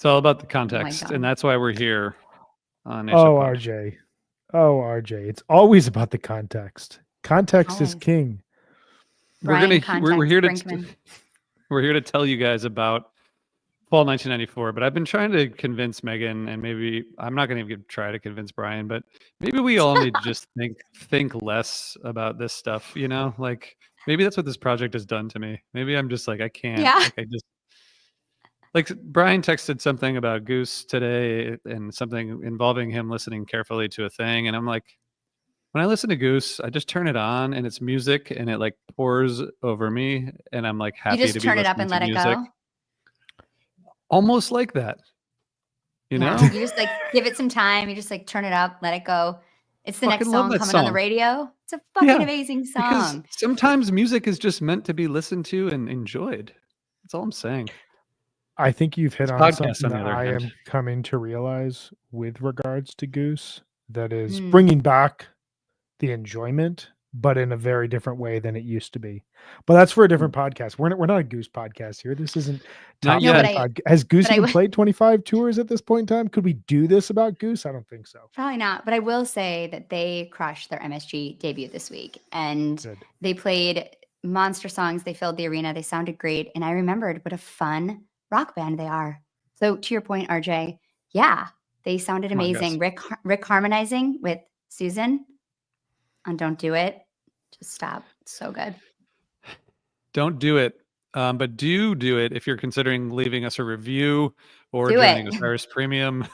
It's all about the Oh my context, God. and that's why we're here on Oh, Nation Pod. RJ. Oh, RJ. It's always about the context. Context is Always. king. Brian We're Context here to Brinkman. we're here to tell you guys about fall 1994. But I've been trying to convince Megan, and maybe I'm not going to try to convince Brian, but maybe we all need to just think less about this stuff. You know, like maybe that's what this project has done to me. Maybe I'm just like I can't. Yeah. Like I just like Brian texted something about Goose today and something involving him listening carefully to a thing, and I'm like, when I listen to Goose, I just turn it on and it's music and it like pours over me and I'm like You happy just to be turn it up listening and to let it music. go. Almost like that. You know? You just like give it some time. You just like turn it up, let it go. It's the next Fucking love song that coming on the song. radio. It's a fucking Yeah, amazing because song. sometimes music is just meant to be listened to and enjoyed. That's all I'm saying. I think you've hit This on podcast, something on the that other I hand. am coming to realize with regards to Goose. That is Hmm. bringing back the enjoyment, but in a very different way than it used to be. But that's for a different podcast. We're not a Goose podcast here. This isn't Not top yet. 25. Has Goose but I even w- played 25 tours at this point in time? Could we do this about Goose? I don't think so. Probably not. But I will say that they crushed their MSG debut this week. And Good. they played monster songs. They filled the arena. They sounded great. And I remembered what a fun rock band they are. So to your point, RJ, yeah, they sounded Come on, amazing. guys. Rick harmonizing with Susan on Don't Do It. Just stop. It's so good. Don't do it. But do it if you're considering leaving us a review or Do joining it. Osiris Premium,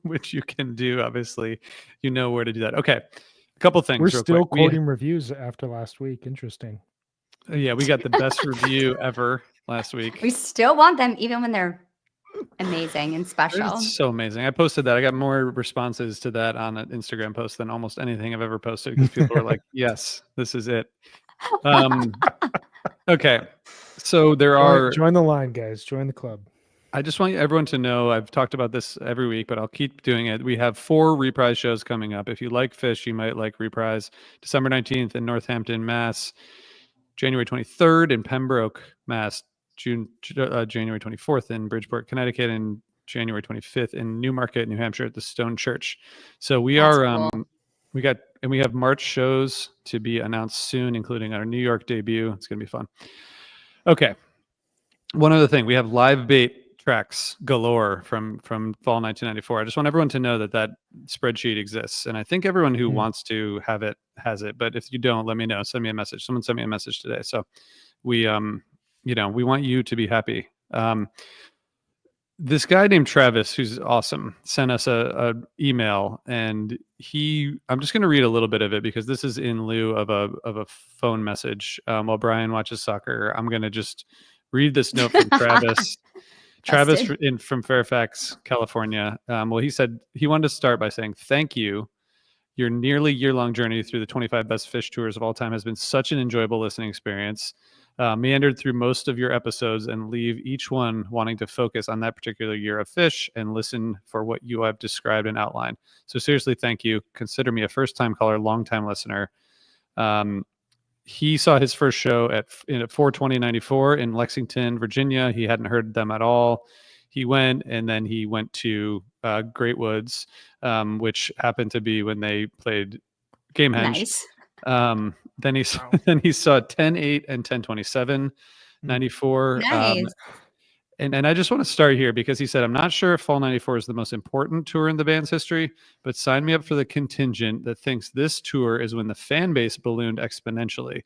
which you can do. Obviously, you know where to do that. Okay, a couple things. We're real still quick. quoting reviews after last week. Interesting. Yeah, we got the best review ever last week. We still want them even when they're amazing and special. It's so amazing. I posted that. I got more responses to that on an Instagram post than almost anything I've ever posted because people were like, "Yes, this is it." Okay, so there are. Join the line, guys. Join the club. I just want everyone to know, I've talked about this every week, but I'll keep doing it. We have 4 Reprise shows coming up. If you like Phish, you might like Reprise. December 19th in Northampton, Mass. January 23rd in Pembroke, Mass. January 24th in Bridgeport, Connecticut, and January 25th in Newmarket, New Hampshire at the Stone Church. So we That's are, cool. we have March shows to be announced soon, including our New York debut. It's going to be fun. Okay. One other thing, we have live bait tracks galore from fall 1994. I just want everyone to know that spreadsheet exists, and I think everyone who wants to have it has it. But if you don't, let me know. Send me a message. Someone sent me a message today. So we we want you to be happy. This guy named Travis, who's awesome, sent us a email, and I'm just going to read a little bit of it because this is in lieu of a phone message. While Brian watches soccer, I'm going to just read this note from Travis. Travis from Fairfax, California. Well, he said he wanted to start by saying, thank you. Your nearly year-long journey through the 25 best Phish tours of all time has been such an enjoyable listening experience. Meandered through most of your episodes and leave each one wanting to focus on that particular year of Phish and listen for what you have described and outlined. So seriously, thank you. Consider me a first-time caller, long-time listener. He saw his first show at 4/20/94 in Lexington, Virginia. He hadn't heard them at all. He went, and then he went to Great Woods, which happened to be when they played Gamehenge. Nice. Then he saw 10/8 and 10/27, 94. Nice. And I just want to start here because he said, I'm not sure if Fall 94 is the most important tour in the band's history, but sign me up for the contingent that thinks this tour is when the fan base ballooned exponentially.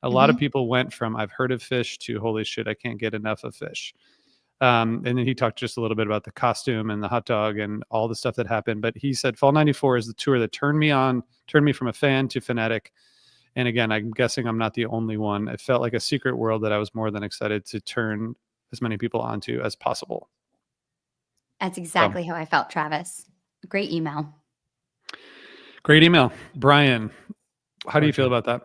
A lot of people went from I've heard of Phish to holy shit, I can't get enough of Phish. And then he talked just a little bit about the costume and the hot dog and all the stuff that happened. But he said Fall 94 is the tour that turned me from a fan to fanatic. And again, I'm guessing I'm not the only one. It felt like a secret world that I was more than excited to turn as many people onto as possible. That's exactly how I felt, Travis. Great email. Great email. Brian, how do you feel about that?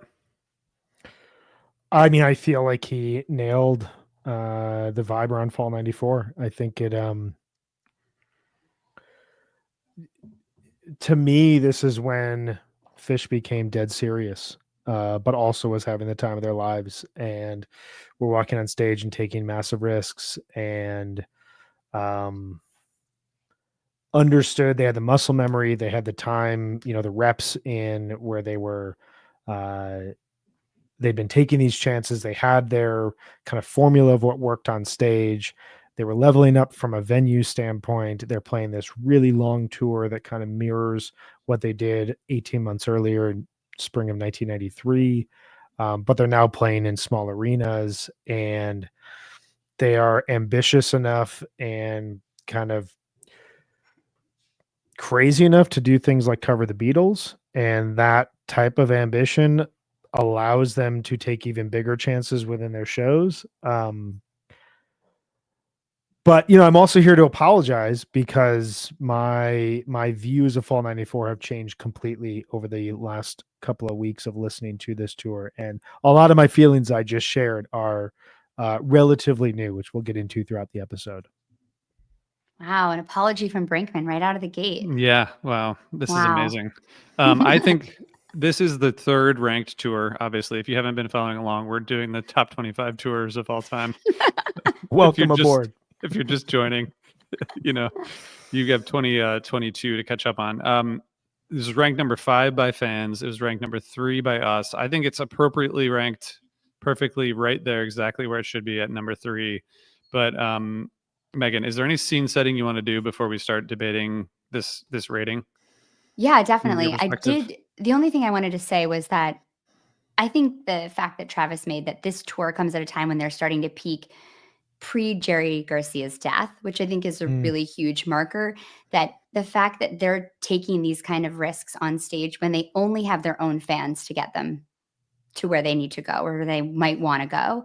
I mean, I feel like he nailed the vibe around Fall 94. I think to me, this is when Phish became dead serious, but also was having the time of their lives, and were walking on stage and taking massive risks, and understood, they had the muscle memory, they had the time, the reps in where they were, they'd been taking these chances. They had their kind of formula of what worked on stage. They were leveling up from a venue standpoint. They're playing this really long tour that kind of mirrors what they did 18 months earlier in spring of 1993. But they're now playing in small arenas, and they are ambitious enough and kind of crazy enough to do things like cover the Beatles. And that type of ambition allows them to take even bigger chances within their shows. But I'm also here to apologize because my views of Fall 94 have changed completely over the last couple of weeks of listening to this tour, and a lot of my feelings I just shared are relatively new, which we'll get into throughout the episode. Wow, an apology from Brinkman right out of the gate. Yeah, wow, this is Wow. amazing. I think this is the third ranked tour. Obviously, if you haven't been following along, we're doing the top 25 tours of all time. Welcome aboard. If you're just joining, you have 22 to catch up on. This is ranked number 5 by fans. It was ranked number 3 by us. I think it's appropriately ranked, perfectly right there, exactly where it should be at number 3. But Megan, is there any scene setting you want to do before we start debating this rating? Yeah, definitely. I did. The only thing I wanted to say was that I think the fact that Travis made that this tour comes at a time when they're starting to peak pre-Jerry Garcia's death, which I think is a really huge marker, that the fact that they're taking these kind of risks on stage when they only have their own fans to get them to where they need to go or where they might want to go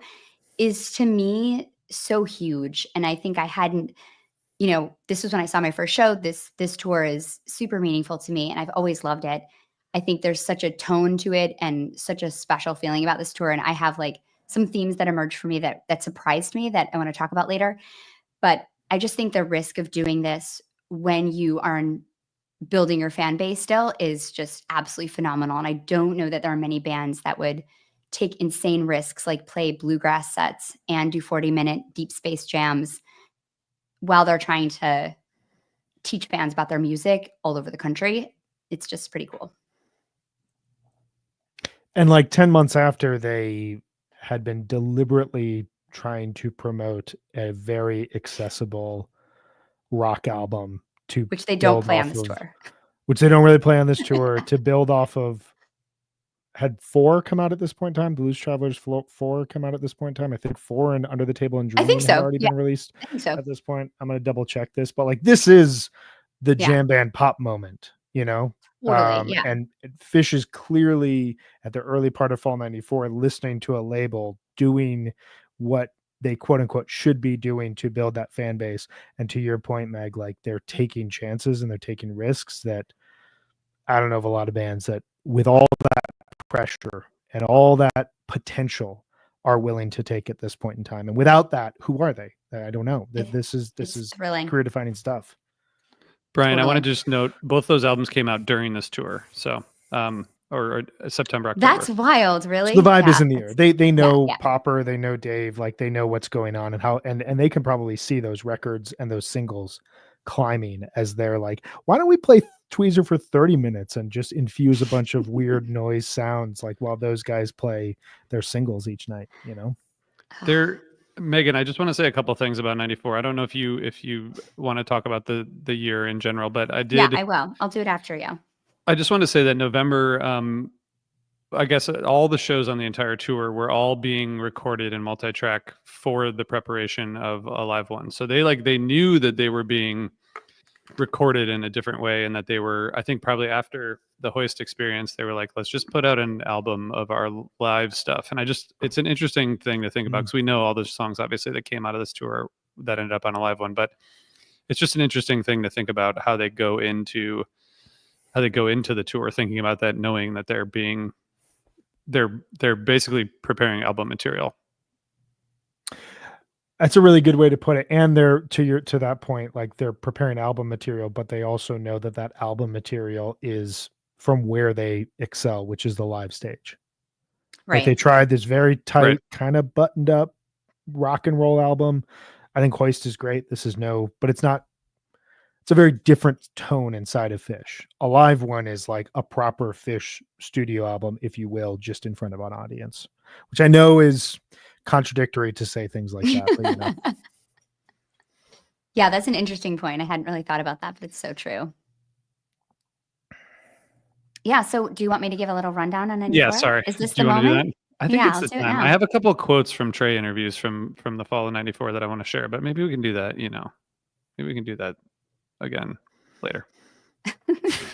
is, to me, so huge. And I think I hadn't, this was when I saw my first show. This tour is super meaningful to me, and I've always loved it. I think there's such a tone to it and such a special feeling about this tour. And I have some themes that emerged for me that surprised me that I want to talk about later. But I just think the risk of doing this when you are building your fan base still is just absolutely phenomenal. And I don't know that there are many bands that would take insane risks, like play bluegrass sets and do 40-minute deep space jams while they're trying to teach fans about their music all over the country. It's just pretty cool. And 10 months after, they had been deliberately trying to promote a very accessible rock album which they don't play on this tour. Which they don't really play on this tour to build off of. Had 4 come out at this point in time? Blues Travelers 4 come out at this point in time? I think 4 and Under the Table and Dreaming had already been released at this point. I'm going to double check this, but this is the jam band pop moment, Totally, and Phish is clearly at the early part of Fall 94 listening to a label doing what they quote unquote should be doing to build that fan base. And to your point, Meg, they're taking chances and they're taking risks that I don't know of a lot of bands that with all that pressure and all that potential are willing to take at this point in time. And without that, who are they? I don't know. This is career defining stuff. Brian, I want to just note both those albums came out during this tour. So, or September, October. That's wild, really. So the vibe is in the air. They know Popper, they know Dave, they know what's going on and how, and they can probably see those records and those singles climbing as they're why don't we play Tweezer for 30 minutes and just infuse a bunch of weird noise sounds while those guys play their singles each night, Megan, I just want to say a couple things about 94. I don't know if you want to talk about the year in general, but I did. Yeah, I will. I'll do it after you. I just want to say that November, I guess all the shows on the entire tour were all being recorded in multi-track for the preparation of a live one. So they knew that they were being recorded in a different way, and that they were, I think probably after the Hoist experience, they were let's just put out an album of our live stuff. And it's an interesting thing to think about, because we know all the songs obviously that came out of this tour that ended up on a live one, but it's just an interesting thing to think about how they go into the tour, thinking about that, knowing that they're basically preparing album material. That's a really good way to put it. And they're to that point, they're preparing album material, but they also know that album material is from where they excel, which is the live stage. Right. They tried this very tight, kind of buttoned up rock and roll album. I think Hoist is great. This is but it's not it's a very different tone inside of Phish. A live one is like a proper Phish studio album, if you will, just in front of an audience, which I know is contradictory to say things like that. But, you know. Yeah, that's an interesting point. I hadn't really thought about that, but it's so true. Yeah. So do you want me to give a little rundown on 94? Yeah, sorry. Is this Do the you want to do moment? that? I think Yeah, it's I'll the do it time. now. I have a couple of quotes from Trey interviews from the fall of 94 that I want to share, but maybe we can do that, maybe we can do that again later. You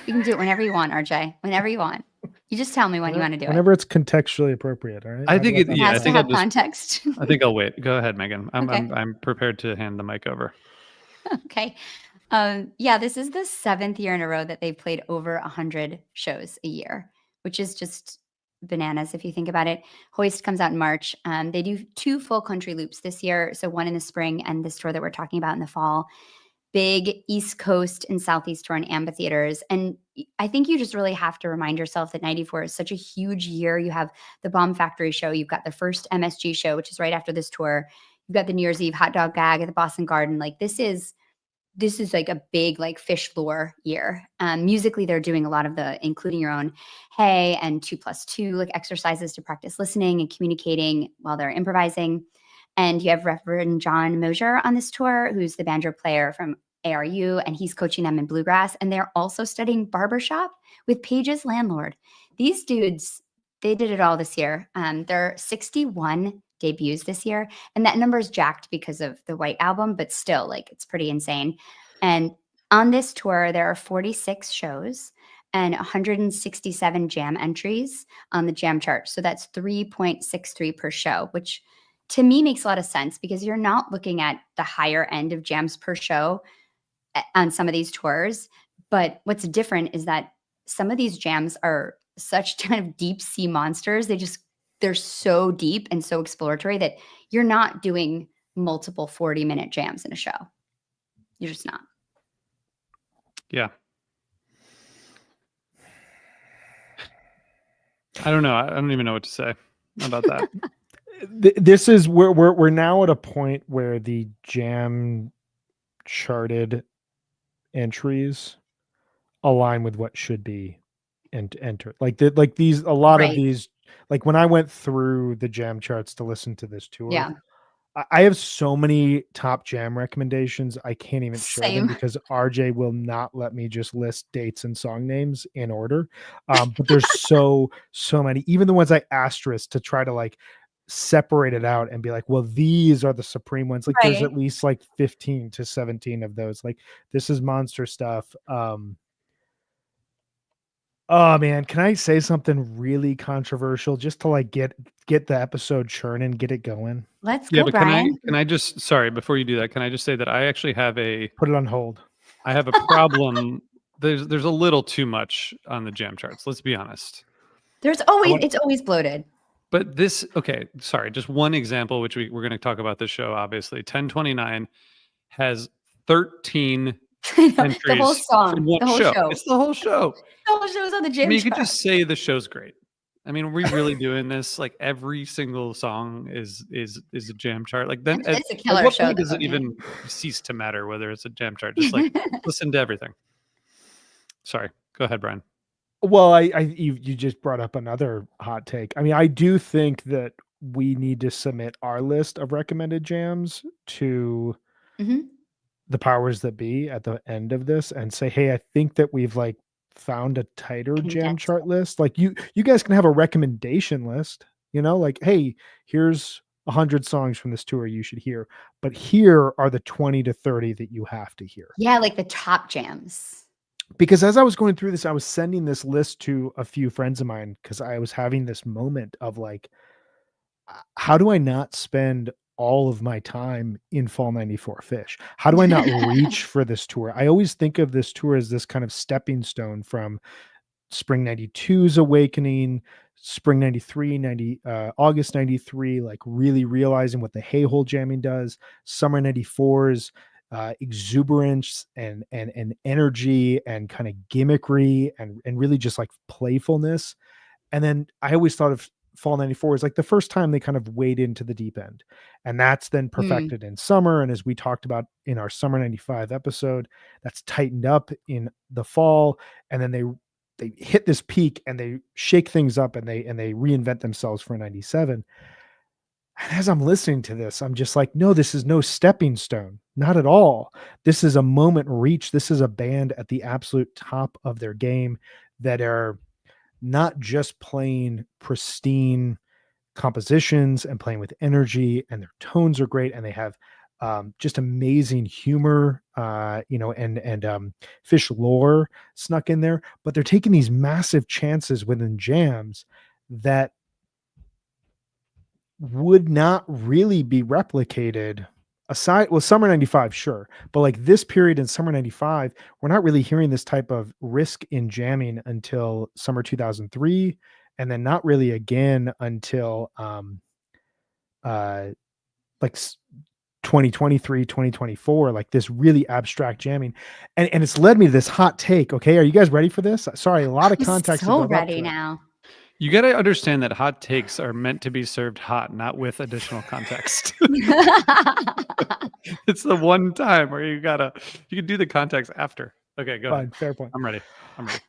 can do it whenever you want, RJ. Whenever you want. You just tell me when you want to do Whenever it's contextually appropriate, all right? I think it has to have context. I think I'll wait. Go ahead, Megan. Okay. I'm prepared to hand the mic over. Okay. Yeah, this is the 7th year in a row that they've played over 100 shows a year, which is just bananas if you think about it. Hoist comes out in March. They do 2 full country loops this year, so one in the spring and this tour that we're talking about in the fall. Big East Coast and Southeast tour in amphitheaters. And I think you just really have to remind yourself that 94 is such a huge year. You have the Bomb Factory show. You've got the first MSG show, which is right after this tour. You've got the New Year's Eve Hot Dog Gag at the Boston Garden. Like this is like a big like Phish lore year. Musically, they're doing a lot of the including your own hey and 2+2 like exercises to practice listening and communicating while they're improvising. And you have Reverend John Mosier on this tour, who's the banjo player from ARU, and he's coaching them in bluegrass. And they're also studying barbershop with Paige's landlord. These dudes, they did it all this year. There are 61 debuts this year, and that number is jacked because of the White Album, but still, like, it's pretty insane. And on this tour, there are 46 shows and 167 jam entries on the jam chart. So that's 3.63 per show, which to me makes a lot of sense because you're not looking at the higher end of jams per show on some of these tours. But what's different is that some of these jams are such kind of deep sea monsters. They're so deep and so exploratory that you're not doing multiple 40-minute jams in a show. You're just not. Yeah. I don't know. I don't even know what to say about that. This is where we're now at a point where the jam charted entries align with what should be and enter like these a lot of these, like when I went through the jam charts to listen to this tour, yeah, I have so many top jam recommendations I can't even share them because RJ will not let me just list dates and song names in order. But there's so many, even the ones I asterisk to try to like separate it out and be like, well, these are the supreme ones. Like there's at least like 15 to 17 of those. Like this is monster stuff. Oh man, can I say something really controversial just to like get the episode churning, get it going? Let's go, Brian. Can I just, sorry, before you do that, can I just say that I actually have put it on hold. I have a problem. There's a little too much on the jam charts. Let's be honest. It's always bloated. But this, okay, sorry, just one example, which we're going to talk about this show, obviously. 1029 has 13 entries. The whole song. The whole show. It's the whole show. The whole show's on the jam you could just say the show's great. I mean, are we really doing this? Like every single song is a jam chart. Like then it's a killer at what show. Point does it even cease to matter whether it's a jam chart? Just like listen to everything. Sorry. Go ahead, Brian. Well, you just brought up another hot take. I mean, I do think that we need to submit our list of recommended jams to the powers that be at the end of this and say, hey, I think that we've like found a tighter jam chart list. Like you guys can have a recommendation list, like, hey, here's 100 songs from this tour you should hear, but here are the 20 to 30 that you have to hear. Yeah, like the top jams. Because as I was going through this, I was sending this list to a few friends of mine because I was having this moment of like, how do I not spend all of my time in Fall 94 Phish? How do I not reach for this tour? I always think of this tour as this kind of stepping stone from Spring 92's Awakening, Spring 93, August 93, like really realizing what the Hey Hole jamming does, Summer 94's exuberance and energy and kind of gimmickry and really just like playfulness. And then I always thought of Fall 94 is like the first time they kind of wade into the deep end. And that's then perfected in summer. And as we talked about in our summer 95 episode, that's tightened up in the fall. And then they hit this peak and they shake things up and they reinvent themselves for 97. And as I'm listening to this, I'm just like, no, this is no stepping stone. Not at all. This is a moment reached. This is a band at the absolute top of their game that are not just playing pristine compositions and playing with energy, and their tones are great. And they have just amazing humor, and Fish lore snuck in there, but they're taking these massive chances within jams that would not really be replicated aside. Well, summer 95, sure. But like this period in summer 95, we're not really hearing this type of risk in jamming until summer 2003. And then not really again until like 2023, 2024, like this really abstract jamming. And it's led me to this hot take. Okay. Are you guys ready for this? Sorry. A lot of context. So ready now. You got to understand that hot takes are meant to be served hot, not with additional context. It's the one time where you can do the context after. Okay, go ahead. Fair point. I'm ready.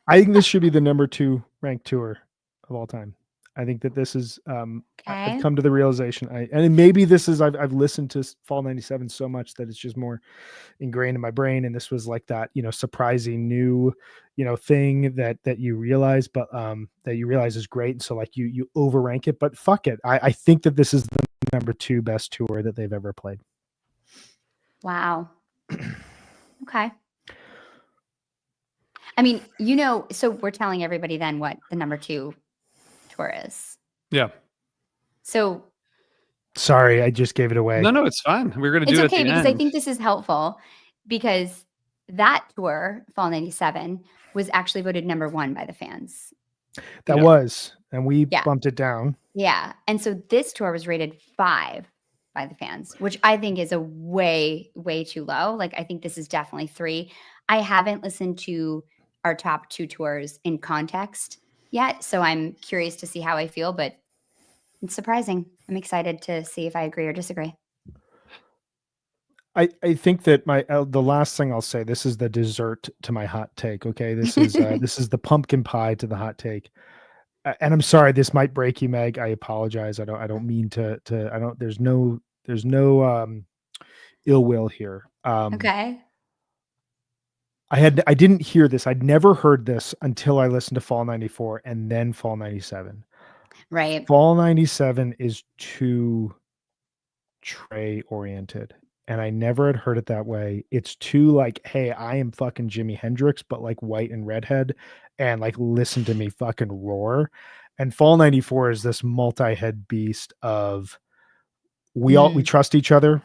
I think this should be the number 2 ranked tour of all time. I think that this is, I've come to the realization, and maybe this is, I've listened to Fall 97 so much that it's just more ingrained in my brain. And this was like that, surprising new, thing that you realize, but that you realize is great. And so like you overrank it, but fuck it. I think that this is the number 2 best tour that they've ever played. Wow. Okay. I mean, so we're telling everybody then what the number 2 tour is. Yeah. So sorry, I just gave it away. No, it's fine. We're going to do it at the end. It's okay because I think this is helpful, because that tour, Fall 97, was actually voted number 1 by the fans. That was, and we bumped it down. Yeah. And so this tour was rated 5 by the fans, which I think is a way, way too low. Like, I think this is definitely 3. I haven't listened to our top 2 tours in context yet, so I'm curious to see how I feel, but it's surprising. I'm excited to see if I agree or disagree. I think that the last thing I'll say, this is the dessert to my hot take. Okay. This is, this is the pumpkin pie to the hot take. And I'm sorry, this might break you, Meg. I apologize. I don't mean to, there's no ill will here. Okay. I didn't hear this. I'd never heard this until I listened to Fall 94 and then Fall 97. Right. Fall 97 is too Trey oriented. And I never had heard it that way. It's too like, hey, I am fucking Jimi Hendrix, but like white and redhead, and like listen to me fucking roar. And Fall 94 is this multi-head beast of we trust each other.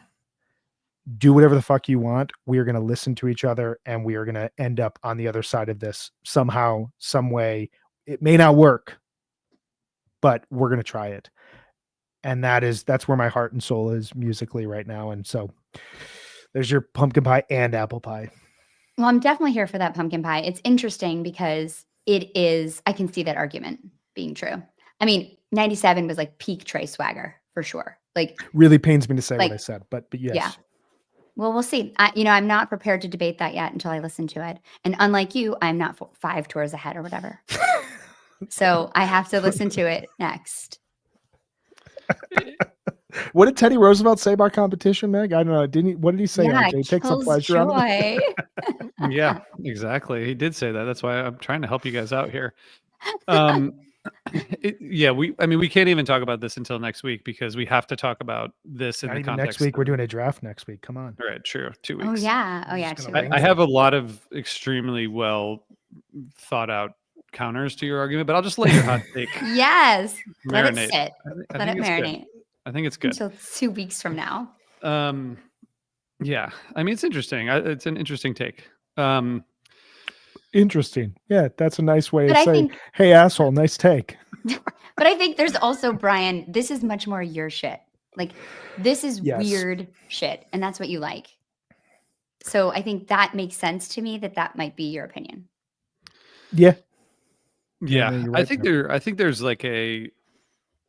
Do whatever the fuck you want. We are going to listen to each other, and we are going to end up on the other side of this somehow, some way. It may not work, but we're going to try it. And that's where my heart and soul is musically right now. And so there's your pumpkin pie and apple pie. Well, I'm definitely here for that pumpkin pie. It's interesting because I can see that argument being true. I mean, 97 was like peak Trey swagger for sure. Like, really pains me to say what I said, but yes. Yeah. Well, we'll see. I'm not prepared to debate that yet until I listen to it. And unlike you, I'm not 5 tours ahead or whatever. So I have to listen to it next. What did Teddy Roosevelt say about competition, Meg? I don't know. What did he say? Yeah, He takes a pleasure joy. on it. Yeah, exactly. He did say that. That's why I'm trying to help you guys out here. We can't even talk about this until next week because we have to talk about this in the context. Next week, we're doing a draft next week. Come on. All right, true. 2 weeks. Oh yeah. 2 weeks. I have a lot of extremely well thought out counters to your argument, but I'll just let your hot take. Yes. marinate. Let it sit. Let it marinate. Good. I think it's good. Until 2 weeks from now. Yeah. I mean, it's interesting. It's an interesting take. Interesting. Yeah, that's a nice way of saying, hey, asshole, nice take. But I think there's also, Brian, this is much more your shit. Like, this is weird shit, and that's what you like. So I think that makes sense to me that might be your opinion. Yeah. Yeah. I think there's like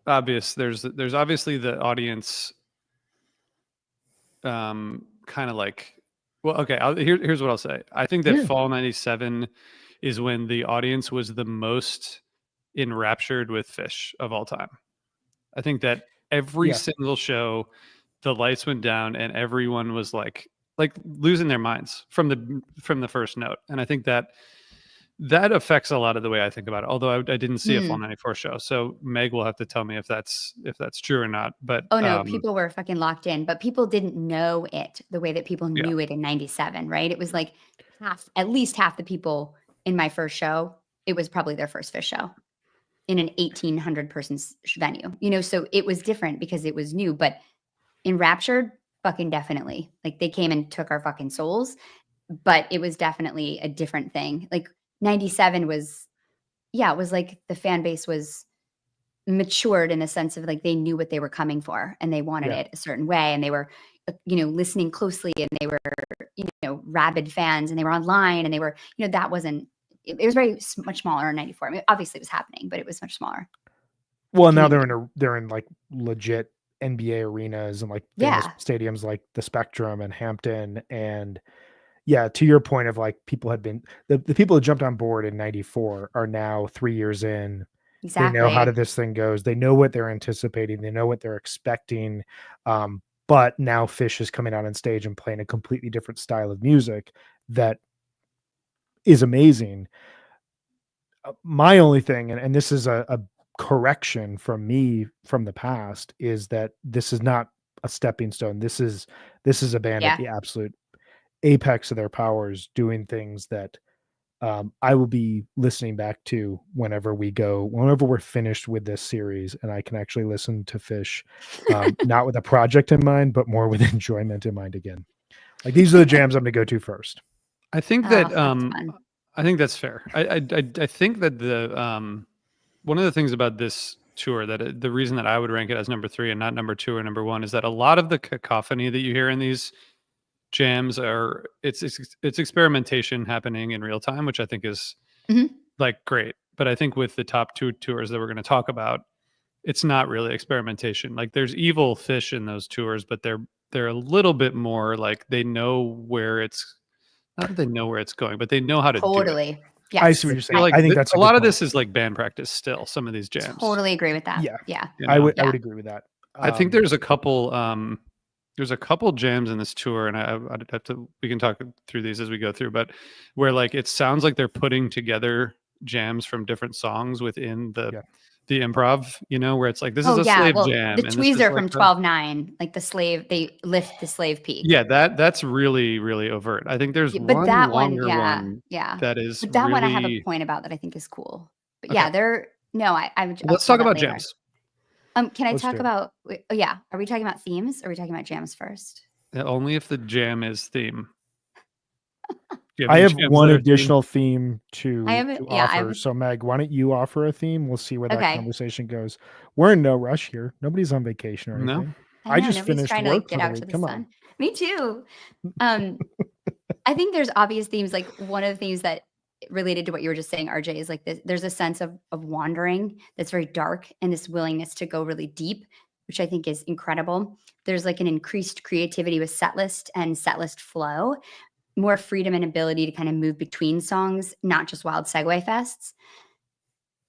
obvious. There's obviously the audience kind of like, well, okay, here's what I'll say. I think that fall 97 is when the audience was the most enraptured with Phish of all time. I think that every single show, the lights went down and everyone was like losing their minds from the first note. And I think that affects a lot of the way I think about it. Although I didn't see a Fall 94 show, so Meg will have to tell me if that's true or not. But oh no, people were fucking locked in, but people didn't know it the way that people knew it in 97, right? It was like at least half the people in my first show, it was probably their first Phish show in an 1,800 person venue, you know, so it was different because it was new. But enraptured, fucking definitely, like they came and took our fucking souls, but it was definitely a different thing. Like 97 was, it was like the fan base was matured in the sense of like they knew what they were coming for and they wanted it a certain way, and they were, you know, listening closely, and they were, you know, rabid fans, and they were online, and they were, you know, that wasn't, it was very much smaller in 94. I mean, obviously it was happening, but it was much smaller. Well, now they're in like legit NBA arenas and like famous stadiums like the Spectrum and Hampton. And to your point of like people had been the people who jumped on board in 94 are now 3 years in. Exactly. They know how this thing goes. They know what they're anticipating. They know what they're expecting. But now Phish is coming out on stage and playing a completely different style of music that is amazing. My only thing, and this is a correction from me from the past, is that this is not a stepping stone. This is a band at the absolute apex of their powers, doing things that I will be listening back to whenever we're finished with this series, and I can actually listen to Phish, not with a project in mind, but more with enjoyment in mind again. Like, these are the jams I'm going to go to first. I think that I think that's fair. I think that the one of the things about this tour that the reason that I would rank it as number 3 and not number 2 or number 1 is that a lot of the cacophony that you hear in these jams are it's experimentation happening in real time, which I think is like great. But I think with the top 2 tours that we're going to talk about, it's not really experimentation. Like, there's evil Phish in those tours, but they're a little bit more like they know where it's not that they know where it's going, but they know how to do it. Yes. I see what you're saying. Like, I think that's a lot of this is like band practice still, some of these jams. Totally agree with that. Yeah. You know? I would agree with that. I think there's a couple jams in this tour, and I'd have to, we can talk through these as we go through, but where like it sounds like they're putting together jams from different songs within the improv, you know, where it's like, this is a slave jam. The tweezer from 12-9, like the slave, they lift the slave peak. Yeah, that's really, really overt. I think there's one longer one that is but that really... one I have a point about that I think is cool. But let's talk about jams. Can I talk about, are we talking about themes? Or are we talking about jams first? Only if the jam is theme. I have one additional theme to offer. So Meg, why don't you offer a theme? We'll see where that conversation goes. We're in no rush here. Nobody's on vacation or anything. No. I just finished trying work to get out to the sun. Me too. I think there's obvious themes. Like, one of the themes that related to what you were just saying, RJ, is like this, there's a sense of wandering that's very dark, and this willingness to go really deep, which I think is incredible. There's like an increased creativity with setlist and setlist flow, more freedom and ability to kind of move between songs, not just wild segue fests.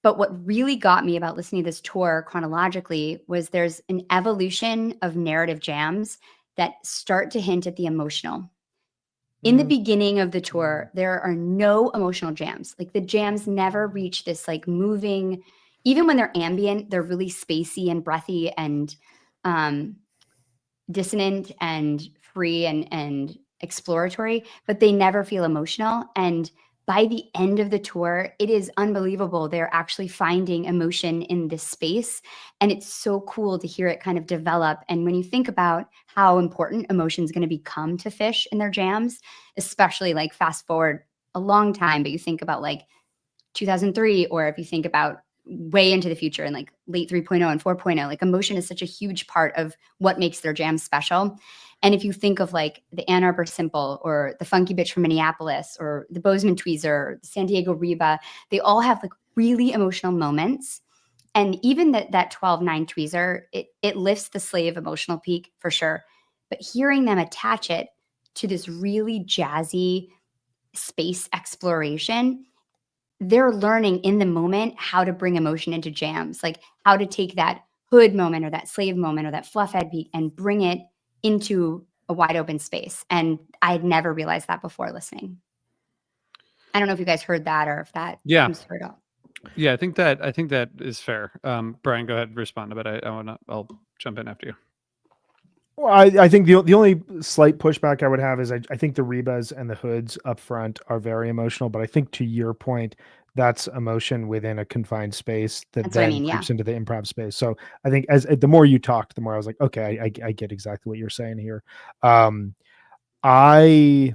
But what really got me about listening to this tour chronologically was there's an evolution of narrative jams that start to hint at the emotional. In the beginning of the tour, there are no emotional jams. Like, the jams never reach this like moving, even when they're ambient, they're really spacey and breathy and dissonant and free and exploratory, but they never feel emotional. And by the end of the tour, it is unbelievable. They're actually finding emotion in this space. And it's so cool to hear it kind of develop. And when you think about how important emotion is going to become to Phish in their jams, especially like fast forward a long time, but you think about like 2003, or if you think about way into the future and like late 3.0 and 4.0, like emotion is such a huge part of what makes their jams special. And if you think of like the Ann Arbor Simple, or the Funky Bitch from Minneapolis, or the Bozeman Tweezer, or the San Diego Reba, they all have like really emotional moments. And even that 12/9 tweezer, it lifts the slave emotional peak for sure. But hearing them attach it to this really jazzy space exploration, they're learning in the moment how to bring emotion into jams, like how to take that hood moment or that slave moment or that fluff head peak and bring it into a wide open space. And I had never realized that before listening. I don't know if you guys heard that or if that comes through at all. Yeah, I think that is fair. Brian, go ahead and respond, but I'll jump in after you. Well, I think the only slight pushback I would have is I think the Rebas and the hoods up front are very emotional, but I think to your point, that's emotion within a confined space that That's then what I mean, creeps into the improv space. So I think as the more you talked, the more I was like, okay, I get exactly what you're saying here. I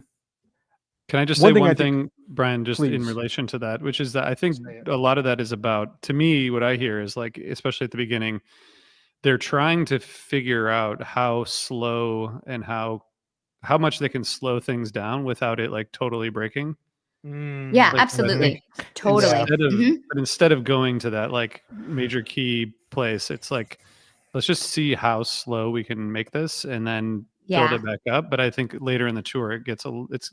Can I just say one I thing, Brian, just in please. relation to that, which is that I think Say it. a lot of that is about, to me, what I hear is like, especially at the beginning, they're trying to figure out how slow and how much they can slow things down without it like totally breaking. Yeah, Like, I absolutely. think Totally. instead of going to that like major key place, it's like, let's just see how slow we can make this and then build Yeah. it back up. But I think later in the tour, it's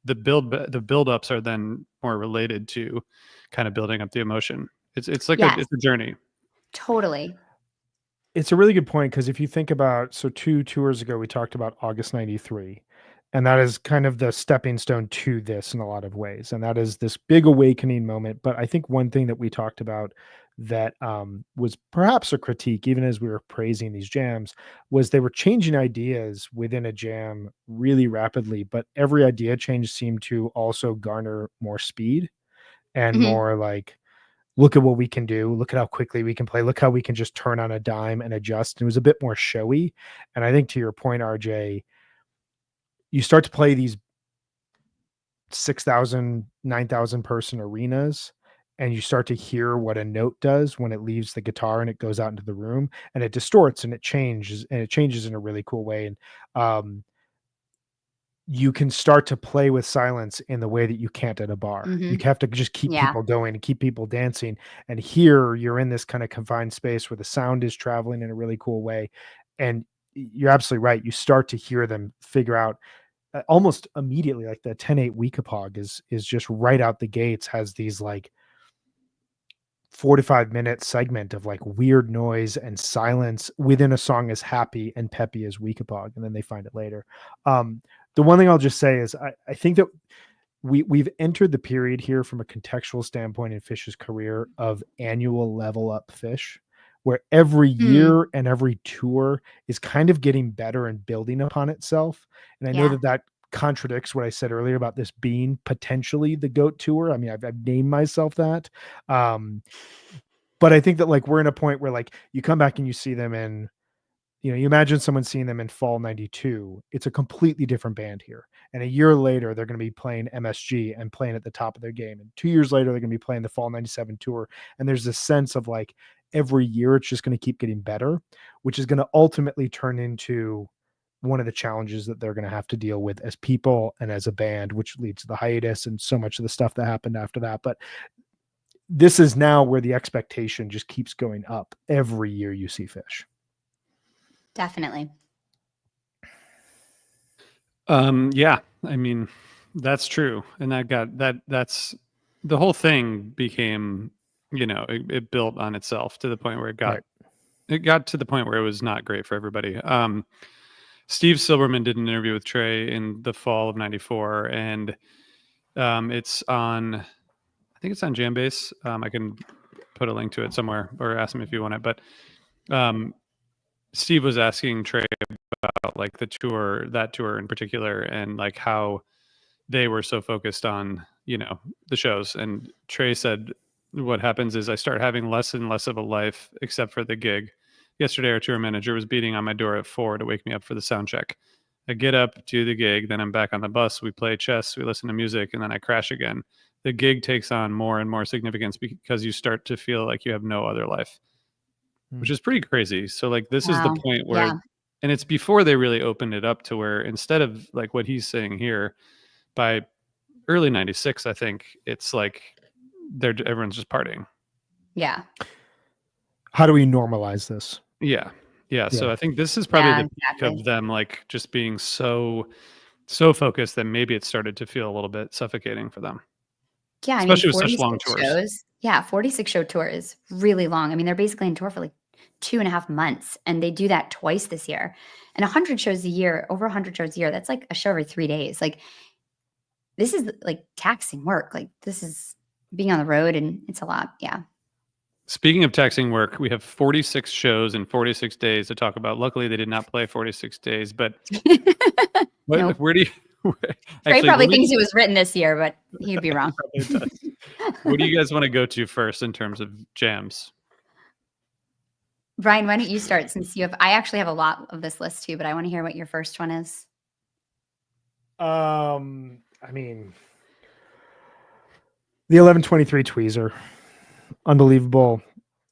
the build-ups are then more related to kind of building up the emotion. It's like Yes, it's a journey. totally. It's a really good point because if you think about, so 2 tours ago we talked about August 93, and that is kind of the stepping stone to this in a lot of ways, and that is this big awakening moment. But I think one thing that we talked about that was perhaps a critique, even as we were praising these jams, was they were changing ideas within a jam really rapidly, but every idea change seemed to also garner more speed and Mhm. more like, look at what we can do. Look at how quickly we can play. Look how we can just turn on a dime and adjust. And it was a bit more showy. And I think to your point, RJ, you start to play these 6,000, 9,000 person arenas, and you start to hear what a note does when it leaves the guitar and it goes out into the room, and it distorts and it changes in a really cool way. And you can start to play with silence in the way that you can't at a bar. You Mhm. have to just keep Yeah. people going and keep people dancing. And here you're in this kind of confined space where the sound is traveling in a really cool way. And you're absolutely right. You start to hear them figure out almost immediately, like the 10/8 Weekapog is just right out the gates, has these like 45-minute segment of like weird noise and silence within a song as happy and peppy as Weekapog, and then they find it later. The one thing I'll just say is I think that we've entered the period here from a contextual standpoint in Phish's career of annual level up Phish, where every Mm. year and every tour is kind of getting better and building upon itself. And I know Yeah. that contradicts what I said earlier about this being potentially the GOAT tour. I mean, I've named myself that. But I think that like we're in a point where like you come back and you see them in, you imagine someone seeing them in fall 92. It's a completely different band here. And a year later, they're going to be playing MSG and playing at the top of their game. And 2 years later, they're going to be playing the fall 97 tour. And there's this sense of like every year, it's just going to keep getting better, which is going to ultimately turn into one of the challenges that they're going to have to deal with as people and as a band, which leads to the hiatus and so much of the stuff that happened after that. But this is now where the expectation just keeps going up every year you see Phish. Definitely. Yeah, I mean, that's true. And that's the whole thing became, it built on itself to the point where it got to the point where it was not great for everybody. Steve Silberman did an interview with Trey in the fall of 94, and it's on, I think it's on Jambase. I can put a link to it somewhere or ask him if you want it. But Steve was asking Trey about like that tour in particular, and like how they were so focused on, the shows. And Trey said, what happens is I start having less and less of a life except for the gig. Yesterday, our tour manager was beating on my door at 4 to wake me up for the sound check. I get up, do the gig, then I'm back on the bus. We play chess, we listen to music, and then I crash again. The gig takes on more and more significance because you start to feel like you have no other life, which is pretty crazy. So like this is the Wow. point where, Yeah. and it's before they really opened it up to where instead of like what he's saying here, by early 96, I think it's like everyone's just partying. Yeah. how do we normalize this? Yeah. So Yeah. I think this is probably the peak exactly. of them like just being so focused that maybe it started to feel a little bit suffocating for them, Yeah, I mean, especially with such long 46 tours. shows. Yeah, 46 show tour is really long. I mean, they're basically on tour for like 2.5 months, and they do that twice this year. And 100 shows a year, over 100 shows a year, that's like a show every 3 days. Like, this is like taxing work. Like, this is being on the road, and it's a lot. Yeah. Speaking of taxing work, we have 46 shows in 46 days to talk about. Luckily, they did not play 46 days, but Nope. where do you Trey actually probably thinks it was written this year, but he'd be wrong. probably does. What do you guys want to go to first in terms of jams? Brian, why don't you start, since I actually have a lot of this list too, but I want to hear what your first one is. I mean, the 11:23 Tweezer, unbelievable,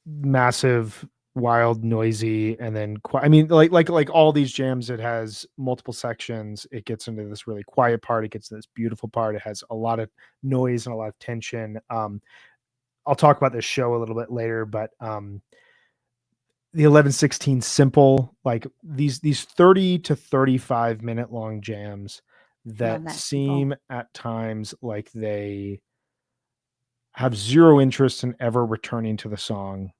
massive, wild, noisy, and then I mean, like all these jams, it has multiple sections. It gets into this really quiet part. It gets to this beautiful part. It has a lot of noise and a lot of tension. I'll talk about this show a little bit later, but the 11:16 Simple, like these 30 to 35 minute long jams that seem at times like they have zero interest in ever returning to the song.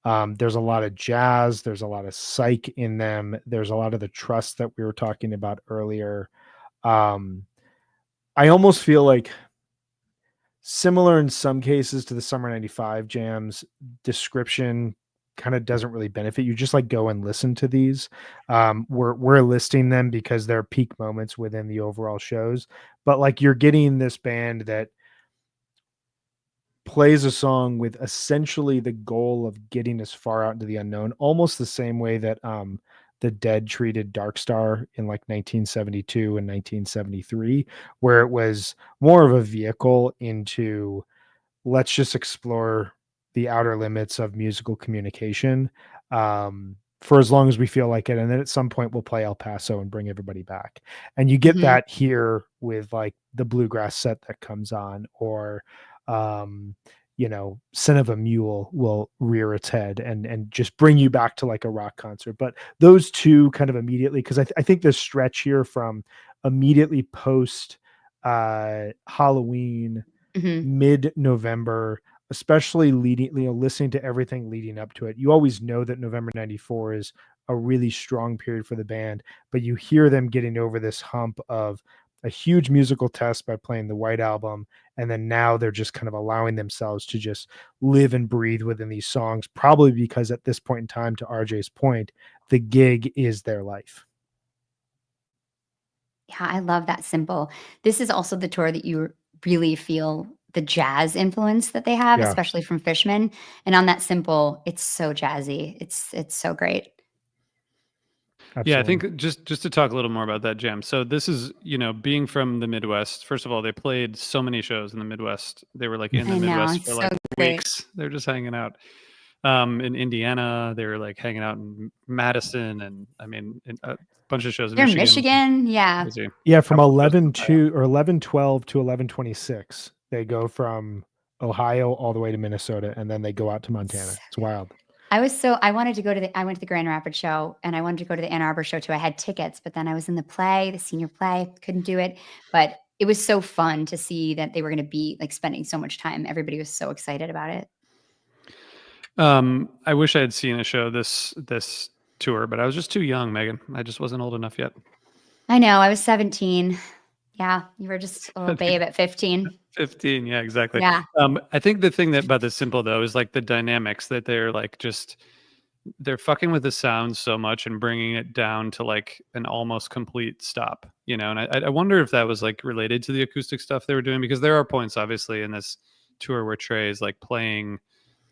There's a lot of jazz, there's a lot of psych in them, there's a lot of the trust that we were talking about earlier. I almost feel like, similar in some cases to the Summer 95 jams, description kind of doesn't really benefit you. Just like go and listen to these. We're listing them because they're peak moments within the overall shows, but like you're getting this band that plays a song with essentially the goal of getting as far out into the unknown, almost the same way that the Dead treated Dark Star in like 1972 and 1973, where it was more of a vehicle into, let's just explore the outer limits of musical communication for as long as we feel like it. And then at some point we'll play El Paso and bring everybody back. And you get that here with like the bluegrass set that comes on, or Son of a Mule will rear its head and just bring you back to like a rock concert. But those two kind of immediately, because I think this stretch here from immediately post Halloween, mid-November, especially listening to everything leading up to it, you always know that November 94 is a really strong period for the band, but you hear them getting over this hump of a huge musical test by playing the White Album, and then now they're just kind of allowing themselves to just live and breathe within these songs, probably because at this point in time, to RJ's point, the gig is their life. Yeah, I love that Simple. This is also the tour that you really feel the jazz influence that they have, especially from Fishman. And on that Simple, it's so jazzy. It's so great. Absolutely. Yeah, I think just to talk a little more about that jam. So this is, being from the Midwest, first of all, they played so many shows in the Midwest. They were like in the Midwest for like weeks. They're just hanging out. In Indiana, they were like hanging out in Madison, and I mean, a bunch of shows in Michigan. Yeah. Crazy. Yeah, from 11/12 to 11/26. They go from Ohio all the way to Minnesota, and then they go out to Montana. It's wild. I went to the Grand Rapids show, and I wanted to go to the Ann Arbor show too. I had tickets, but then I was in the senior play, couldn't do it. But it was so fun to see that they were going to be like spending so much time. Everybody was so excited about it. I wish I had seen a show this tour, but I was just too young, Megan. I just wasn't old enough yet. I know. I was 17. Yeah, you were just a little babe at 15. 15, yeah, exactly. Yeah. I think the thing about the Simple though is like the dynamics that they're like they're fucking with the sound so much and bringing it down to like an almost complete stop, And I wonder if that was like related to the acoustic stuff they were doing, because there are points obviously in this tour where Trey is like playing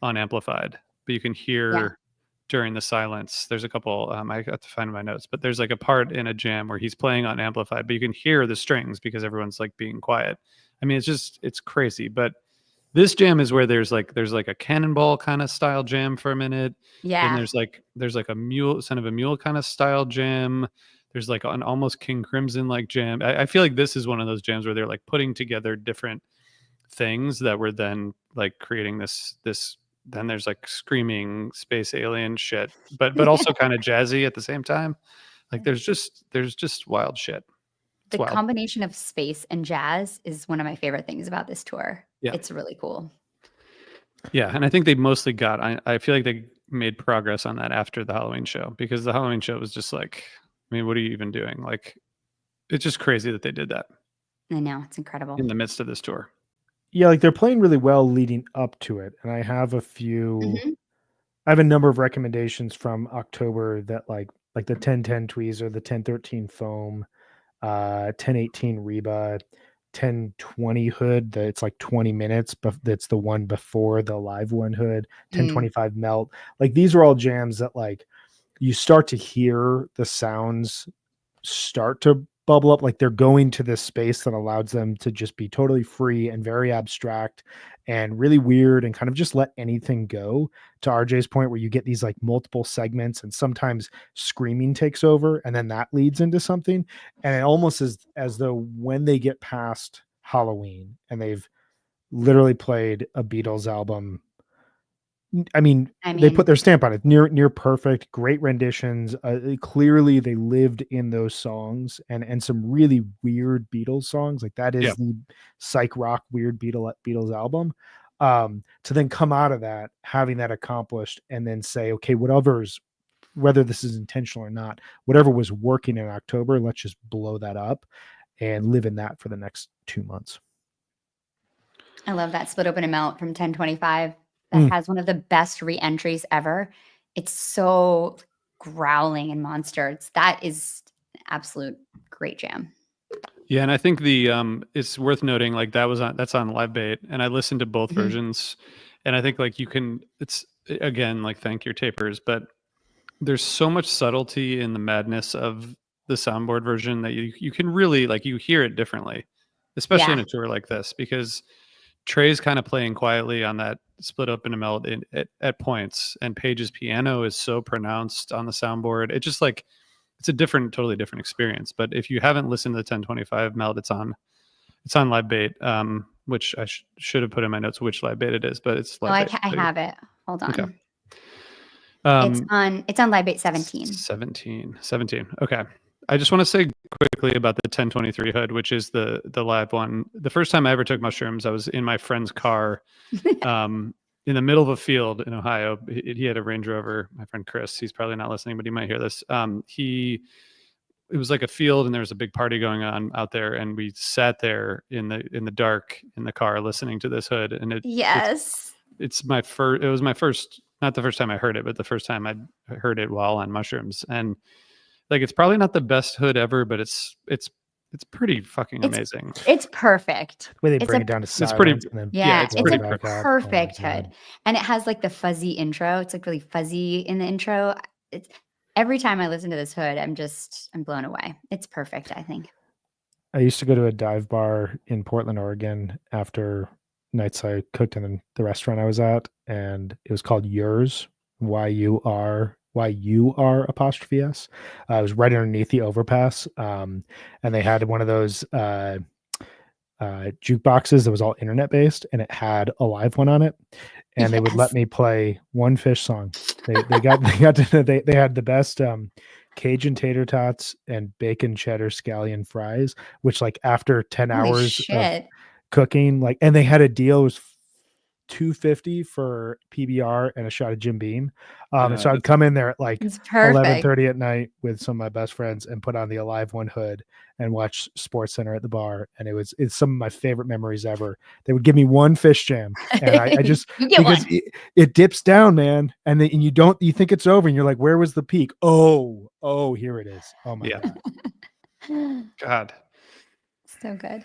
unamplified, but you can hear during the silence. There's a couple, I got to find my notes, but there's like a part in a jam where he's playing unamplified, but you can hear the strings because everyone's like being quiet. I mean, it's crazy. But this jam is where there's like a Cannonball kind of style jam for a minute. Yeah. And there's like a Son of a Mule kind of style jam. There's like an almost King Crimson like jam. I feel like this is one of those jams where they're like putting together different things that were then like creating this then there's like screaming space alien shit, but also kind of jazzy at the same time. Like there's just wild shit. The combination of space and jazz is one of my favorite things about this tour. Yeah. It's really cool. Yeah, and I think they mostly got, I feel like they made progress on that after the Halloween show, because the Halloween show was just like, I mean, what are you even doing? Like, it's just crazy that they did that. I know, it's incredible. In the midst of this tour. Yeah, like they're playing really well leading up to it. And I have a few, I have a number of recommendations from October that like the 1010 Tweezer, the 1013 Foam, 1018 Reba, 1020 Hood, it's like 20 minutes, but that's the one before the live one Hood, 1025 Melt. Like these are all jams that like you start to hear the sounds start to bubble up, like they're going to this space that allows them to just be totally free and very abstract and really weird and kind of just let anything go, to RJ's point, where you get these like multiple segments and sometimes screaming takes over and then that leads into something. And it almost is as though when they get past Halloween and they've literally played a Beatles album, I mean, they put their stamp on it. Near perfect, great renditions. Clearly, they lived in those songs and some really weird Beatles songs. Like that is the psych rock weird Beatles album. To then come out of that, having that accomplished, and then say, okay, whether this is intentional or not, whatever was working in October, let's just blow that up and live in that for the next 2 months. I love that Split Open and Melt from 1025. That has one of the best re-entries ever. It's so growling and monster. That is an absolute great jam. Yeah, and I think it's worth noting, like that's on Live Bait, and I listened to both versions, and I think like it's again like thank your tapers, but there's so much subtlety in the madness of the soundboard version that you can really like you hear it differently, especially in a tour like this, because Trey's kind of playing quietly on that Split Open and Melt at points, and Page's piano is so pronounced on the soundboard. It just like it's a totally different experience. But if you haven't listened to the 1025 Melt, it's on Live Bait, which I should have put in my notes which Live Bait it is, but it's Live Bait. I have it. Hold on. Okay. It's on Live Bait 17. 17. Okay. I just want to say quickly about the 1023 Hood, which is the live one. The first time I ever took mushrooms, I was in my friend's car in the middle of a field in Ohio. He had a Range Rover, my friend Chris. He's probably not listening, but he might hear this. It was like a field and there was a big party going on out there. And we sat there in the dark in the car listening to this Hood. And it was my first, not the first time I heard it, but the first time I heard it while on mushrooms. And like, it's probably not the best Hood ever, but it's pretty fucking amazing. It's perfect. The way they bring it down to silence. It's pretty. It's a perfect Hood, and it has like the fuzzy intro. It's like really fuzzy in the intro. It's every time I listen to this Hood, I'm blown away. It's perfect, I think. I used to go to a dive bar in Portland, Oregon after nights I cooked in the restaurant I was at, and it was called Yours, YUR. YUR''S. It was right underneath the overpass. And they had one of those jukeboxes that was all internet based, and it had a live one on it. And they would let me play one Fish song. They had the best Cajun tater tots and bacon cheddar scallion fries, which like after 10 hours of cooking, like, and they had a deal, it was $2.50 for PBR and a shot of Jim Beam. So I'd come in there at like 11:30 at night with some of my best friends and put on the Alive One Hood and watch Sports Center at the bar. And it's some of my favorite memories ever. They would give me one Fish jam, and I just because it dips down, man. And you think it's over, and you're like, where was the peak? Oh, here it is. Oh my God. So good.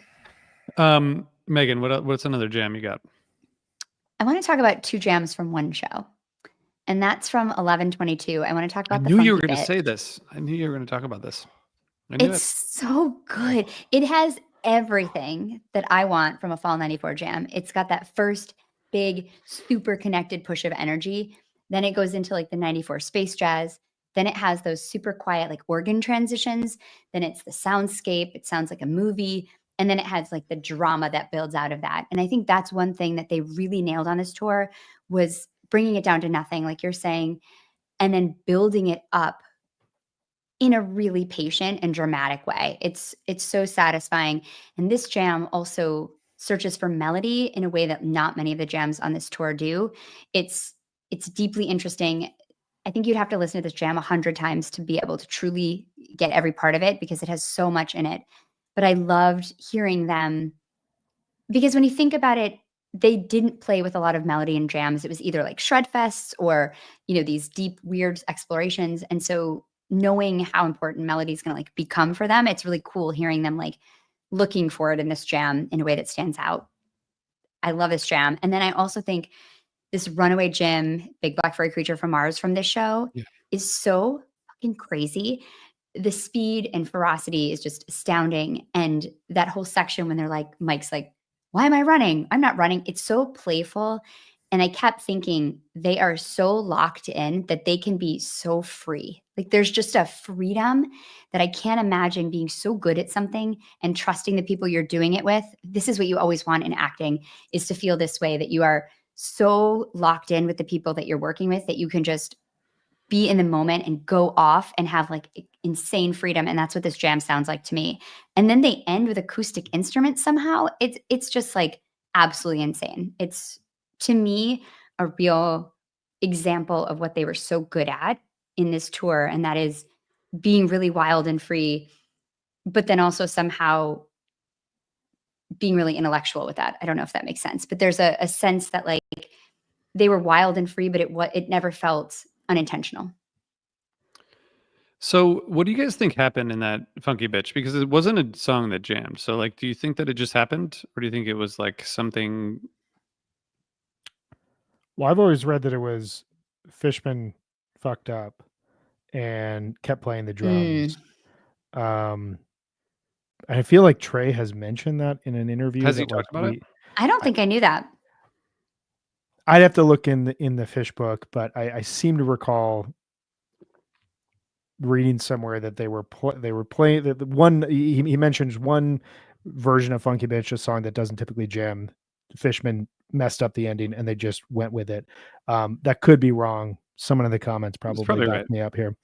Megan, what's another jam you got? I want to talk about two jams from one show, and that's from 11/22. I want to talk about. I knew you were going to say this. I knew you were going to talk about this. It's so good. It has everything that I want from a Fall 94 jam. It's got that first big, super connected push of energy. Then it goes into like the 94 space jazz. Then it has those super quiet like organ transitions. Then it's the soundscape. It sounds like a movie. And then it has like the drama that builds out of that. And I think that's one thing that they really nailed on this tour was bringing it down to nothing, like you're saying, and then building it up in a really patient and dramatic way. It's so satisfying. And this jam also searches for melody in a way that not many of the jams on this tour do. It's deeply interesting. I think you'd have to listen to this jam 100 times to be able to truly get every part of it because it has so much in it. But I loved hearing them because when you think about it, they didn't play with a lot of melody in jams. It was either like shred fests or, these deep, weird explorations. And so knowing how important melody is going to like become for them, it's really cool hearing them like looking for it in this jam in a way that stands out. I love this jam. And then I also think this Runaway Jim, Big Black Furry Creature from Mars from this show is so fucking crazy. The speed and ferocity is just astounding. And that whole section when they're like, Mike's like, why am I running? I'm not running. It's so playful. And I kept thinking they are so locked in that they can be so free. Like there's just a freedom that I can't imagine being so good at something and trusting the people you're doing it with. This is what you always want in acting, is to feel this way, that you are so locked in with the people that you're working with that you can just be in the moment and go off and have like insane freedom. And that's what this jam sounds like to me. And then they end with acoustic instruments somehow. It's just like absolutely insane. It's, to me, a real example of what they were so good at in this tour. And that is being really wild and free, but then also somehow being really intellectual with that. I don't know if that makes sense, but there's a sense that like they were wild and free, but it never felt unintentional. So what do you guys think happened in that Funky Bitch? Because it wasn't a song that jammed. So like, do you think that it just happened, or do you think it was like something? Well, I've always read that it was Fishman fucked up and kept playing the drums. I feel like Trey has mentioned that in an interview. Has he talked about it? I don't think I knew that. I'd have to look in the Fish book, but I seem to recall reading somewhere that they were playing the one. He mentions one version of Funky Bitch, a song that doesn't typically jam. Fishman messed up the ending, and they just went with it. That could be wrong. Someone in the comments probably back me up here.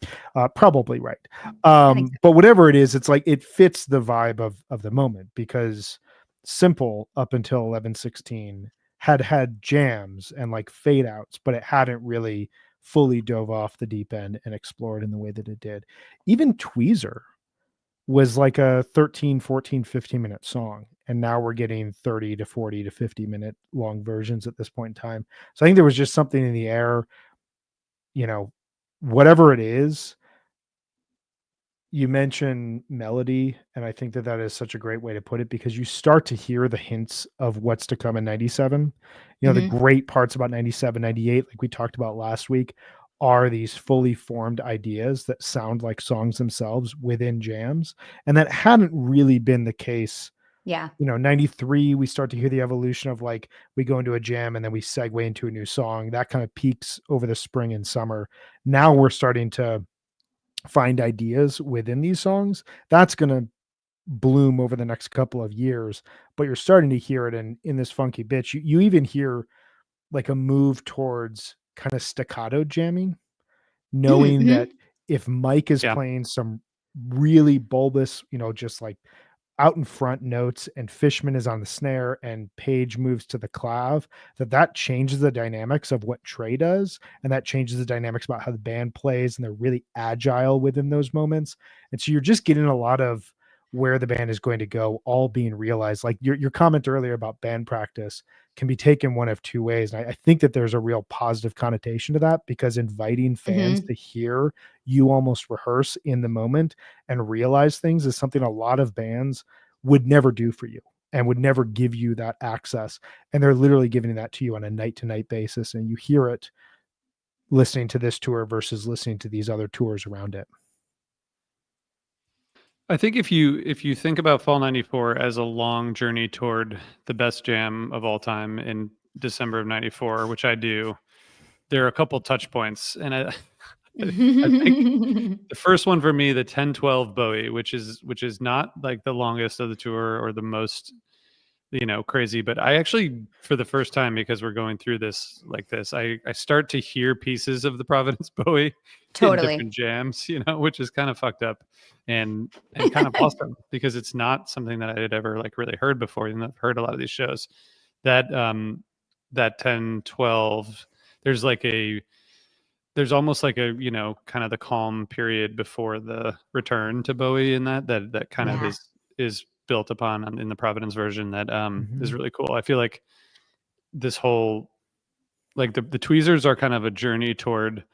Probably right. But whatever it is, it's like it fits the vibe of the moment, because Simple up until 11:16 had jams and like fade outs, but it hadn't really fully dove off the deep end and explored in the way that it did. Even Tweezer was like a 13, 14, 15-minute song. And now we're getting 30 to 40 to 50-minute long versions at this point in time. So I think there was just something in the air, whatever it is. You mentioned melody, and I think that is such a great way to put it, because you start to hear the hints of what's to come in 97. The great parts about 97, 98, like we talked about last week, are these fully formed ideas that sound like songs themselves within jams. And that hadn't really been the case. 93, we start to hear the evolution of like, we go into a jam and then we segue into a new song. That kind of peaks over the spring and summer. Now we're starting to find ideas within these songs. That's going to bloom over the next couple of years, but you're starting to hear it in this Funky Bitch. You even hear like a move towards kind of staccato jamming, knowing that if Mike is playing some really bulbous, just like out in front notes, and Fishman is on the snare and Page moves to the clav, that changes the dynamics of what Trey does, and that changes the dynamics about how the band plays, and they're really agile within those moments. And so you're just getting a lot of where the band is going to go all being realized. Like your comment earlier about band practice can be taken one of two ways. And I think that there's a real positive connotation to that, because inviting fans to hear you almost rehearse in the moment and realize things is something a lot of bands would never do for you and would never give you that access. And they're literally giving that to you on a night to night basis. And you hear it listening to this tour versus listening to these other tours around it. I think if you think about Fall 94 as a long journey toward the best jam of all time in December of 94, which I do, there are a couple touch points. And I think the first one for me, the 10-12 Bowie, which is not like the longest of the tour or the most crazy. But I actually, for the first time, because we're going through this like this, I start to hear pieces of the Providence Bowie in different jams, which is kind of fucked up and kind of awesome, because it's not something that I had ever like really heard before. I've heard a lot of these shows that 10, 12, there's almost like a, kind of the calm period before the return to Bowie in that kind of is built upon in the Providence version that is really cool. I feel like this whole, like the Tweezers are kind of a journey toward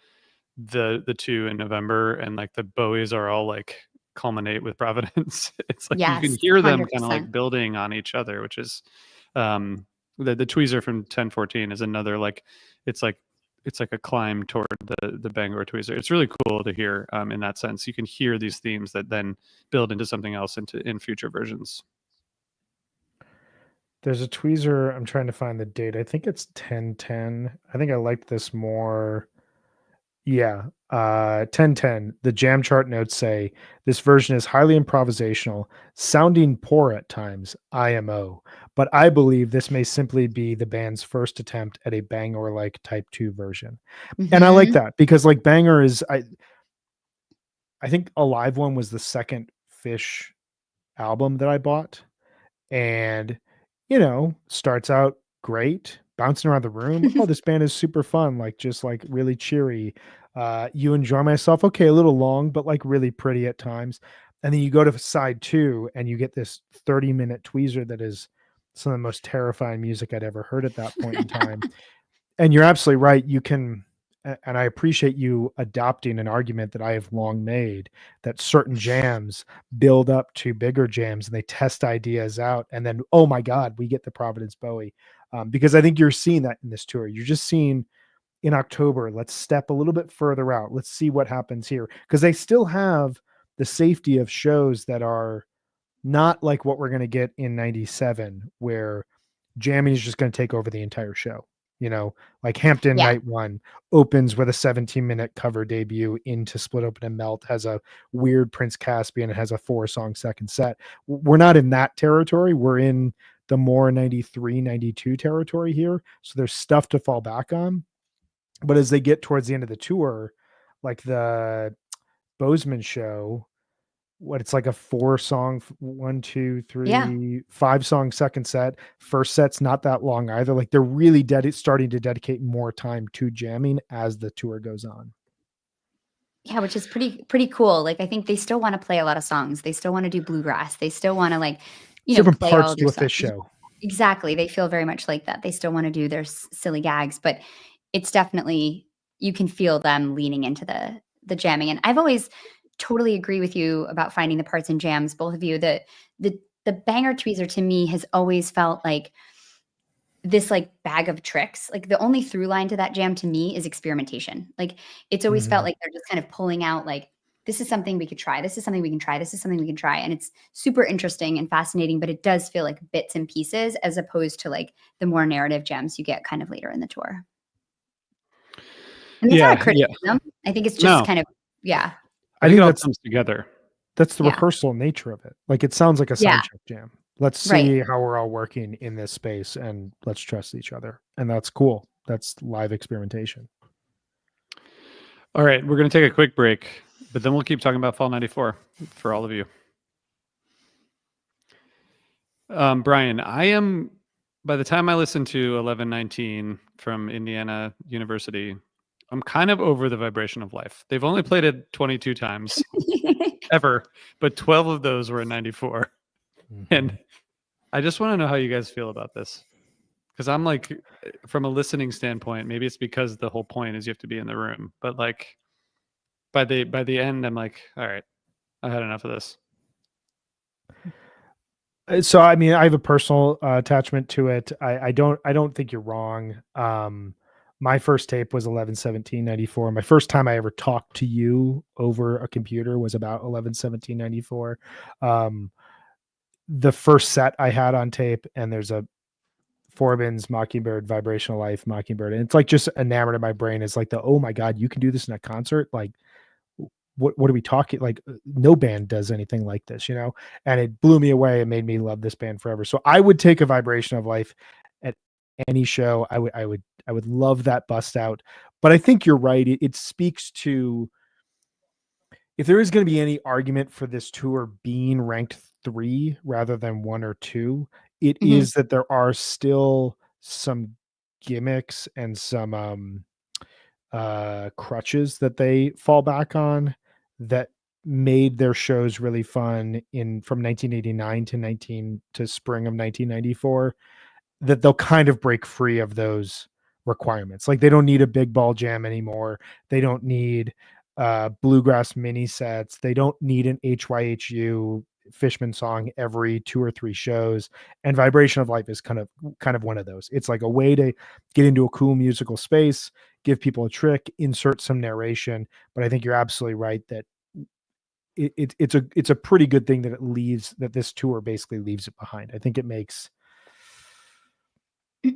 the two in November, and like the Bowies are all like culminate with Providence. It's like you can hear them 100%. Kind of like building on each other, which is the Tweezer from 1014 is another, like it's like a climb toward the Bangor Tweezer. It's really cool to hear in that sense. You can hear these themes that then build into something else in future versions. There's a Tweezer. I'm trying to find the date. I think it's 1010. I think I liked this more. Yeah. 1010. The jam chart notes say this version is highly improvisational, sounding poor at times, IMO. But I believe this may simply be the band's first attempt at a Bangor-like Type 2 version. And I like that, because like Bangor is, I think A Live One was the second Phish album that I bought. And, starts out great, bouncing around the room. Oh, this band is super fun. Like, just like really cheery. You Enjoy Myself. Okay. A little long, but like really pretty at times. And then you go to side 2 and you get this 30-minute Tweezer that is some of the most terrifying music I'd ever heard at that point in time. And you're absolutely right. You can, and I appreciate you adopting an argument that I have long made, that certain jams build up to bigger jams and they test ideas out. And then, oh my God, we get the Providence Bowie. Because I think you're seeing that in this tour. You're just seeing in October, let's step a little bit further out. Let's see what happens here. Because they still have the safety of shows that are not like what we're going to get in 97, where jamming is just going to take over the entire show. Like Hampton Night 1 opens with a 17-minute cover debut into Split Open and Melt, has a weird Prince Caspian, and has a 4-song second set. We're not in that territory. We're in the more 93, 92 territory here. So there's stuff to fall back on. But as they get towards the end of the tour, like the Bozeman show, it's like a 4-song, 1, 2, 3, 5-song second set. First set's not that long either. Like they're really starting to dedicate more time to jamming as the tour goes on. Yeah, which is pretty cool. Like I think they still want to play a lot of songs. They still want to do bluegrass. They still want to different play parts all to a Phish show. Exactly. They feel very much like that. They still want to do their silly gags, but it's definitely, you can feel them leaning into the jamming. And I've always totally agree with you about finding the parts in jams, both of you. The Bangor Tweezer to me has always felt like this like bag of tricks. Like the only through line to that jam to me is experimentation. Like it's always felt like they're just kind of pulling out like, this is something we could try. This is something we can try. This is something we can try. And it's super interesting and fascinating, but it does feel like bits and pieces as opposed to like the more narrative jams you get kind of later in the tour. And that's not a criticism. I think it's just kind of, I think it all comes together. That's the rehearsal nature of it. Like it sounds like a soundcheck jam. Let's see how we're all working in this space and let's trust each other. And that's cool. That's live experimentation. All right. We're going to take a quick break, but then we'll keep talking about Fall 94 for all of you. Brian, by the time I listened to 1119 from Indiana University, I'm kind of over the Vibration of Life. They've only played it 22 times ever, but 12 of those were in 94. And I just want to know how you guys feel about this. Because I'm like, from a listening standpoint, maybe it's because the whole point is you have to be in the room. But like by the end, I'm like, all right, I had enough of this. So I mean, I have a personal attachment to it. I don't think you're wrong. My first tape was 11/17/94. My first time I ever talked to you over a computer was about 11/17/94. The first set I had on tape, and there's a Forbin's Mockingbird, Vibrational Life, Mockingbird, and it's like just enamored in my brain. It's like oh my God, you can do this in a concert. Like what are we talking? Like, no band does anything like this, and it blew me away and made me love this band forever. So I would take a Vibration of Life at any show. I would love that bust out, but I think you're right. It speaks to, if there is going to be any argument for this tour being ranked 3 rather than 1 or 2, it is that there are still some gimmicks and some crutches that they fall back on that made their shows really fun from 1989 to spring of 1994, that they'll kind of break free of those requirements. Like, they don't need a big ball jam anymore. They don't need bluegrass mini sets. They don't need an HYHU Fishman song every 2 or 3 shows. And Vibration of Life is kind of one of those. It's like a way to get into a cool musical space, give people a trick, insert some narration. But I think you're absolutely right that it's a pretty good thing that this tour basically leaves it behind. I think it makes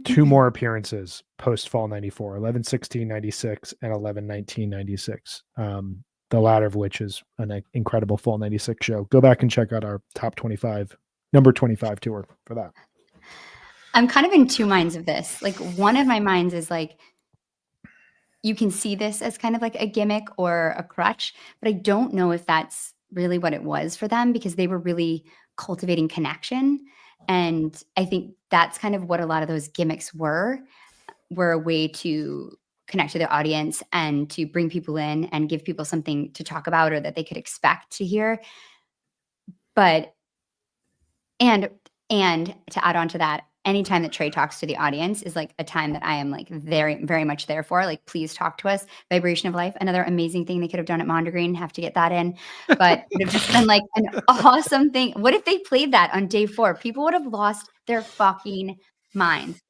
2 more appearances post fall 94, 11/16/96 and 11/19/96. The latter of which is an incredible fall 96 show. Go back and check out our top 25, number 25 tour for that. I'm kind of in 2 minds of this. Like, one of my minds is like, you can see this as kind of like a gimmick or a crutch, but I don't know if that's really what it was for them, because they were really cultivating connection. And I think that's kind of what a lot of those gimmicks were a way to connect to the audience and to bring people in and give people something to talk about or that they could expect to hear. But, and to add on to that, anytime that Trey talks to the audience is like a time that I am like very, very much there for. Like, please talk to us. Vibration of Life, another amazing thing they could have done at Mondegreen. Have to get that in, but it would have just been like an awesome thing. What if they played that on day 4? People would have lost their fucking minds.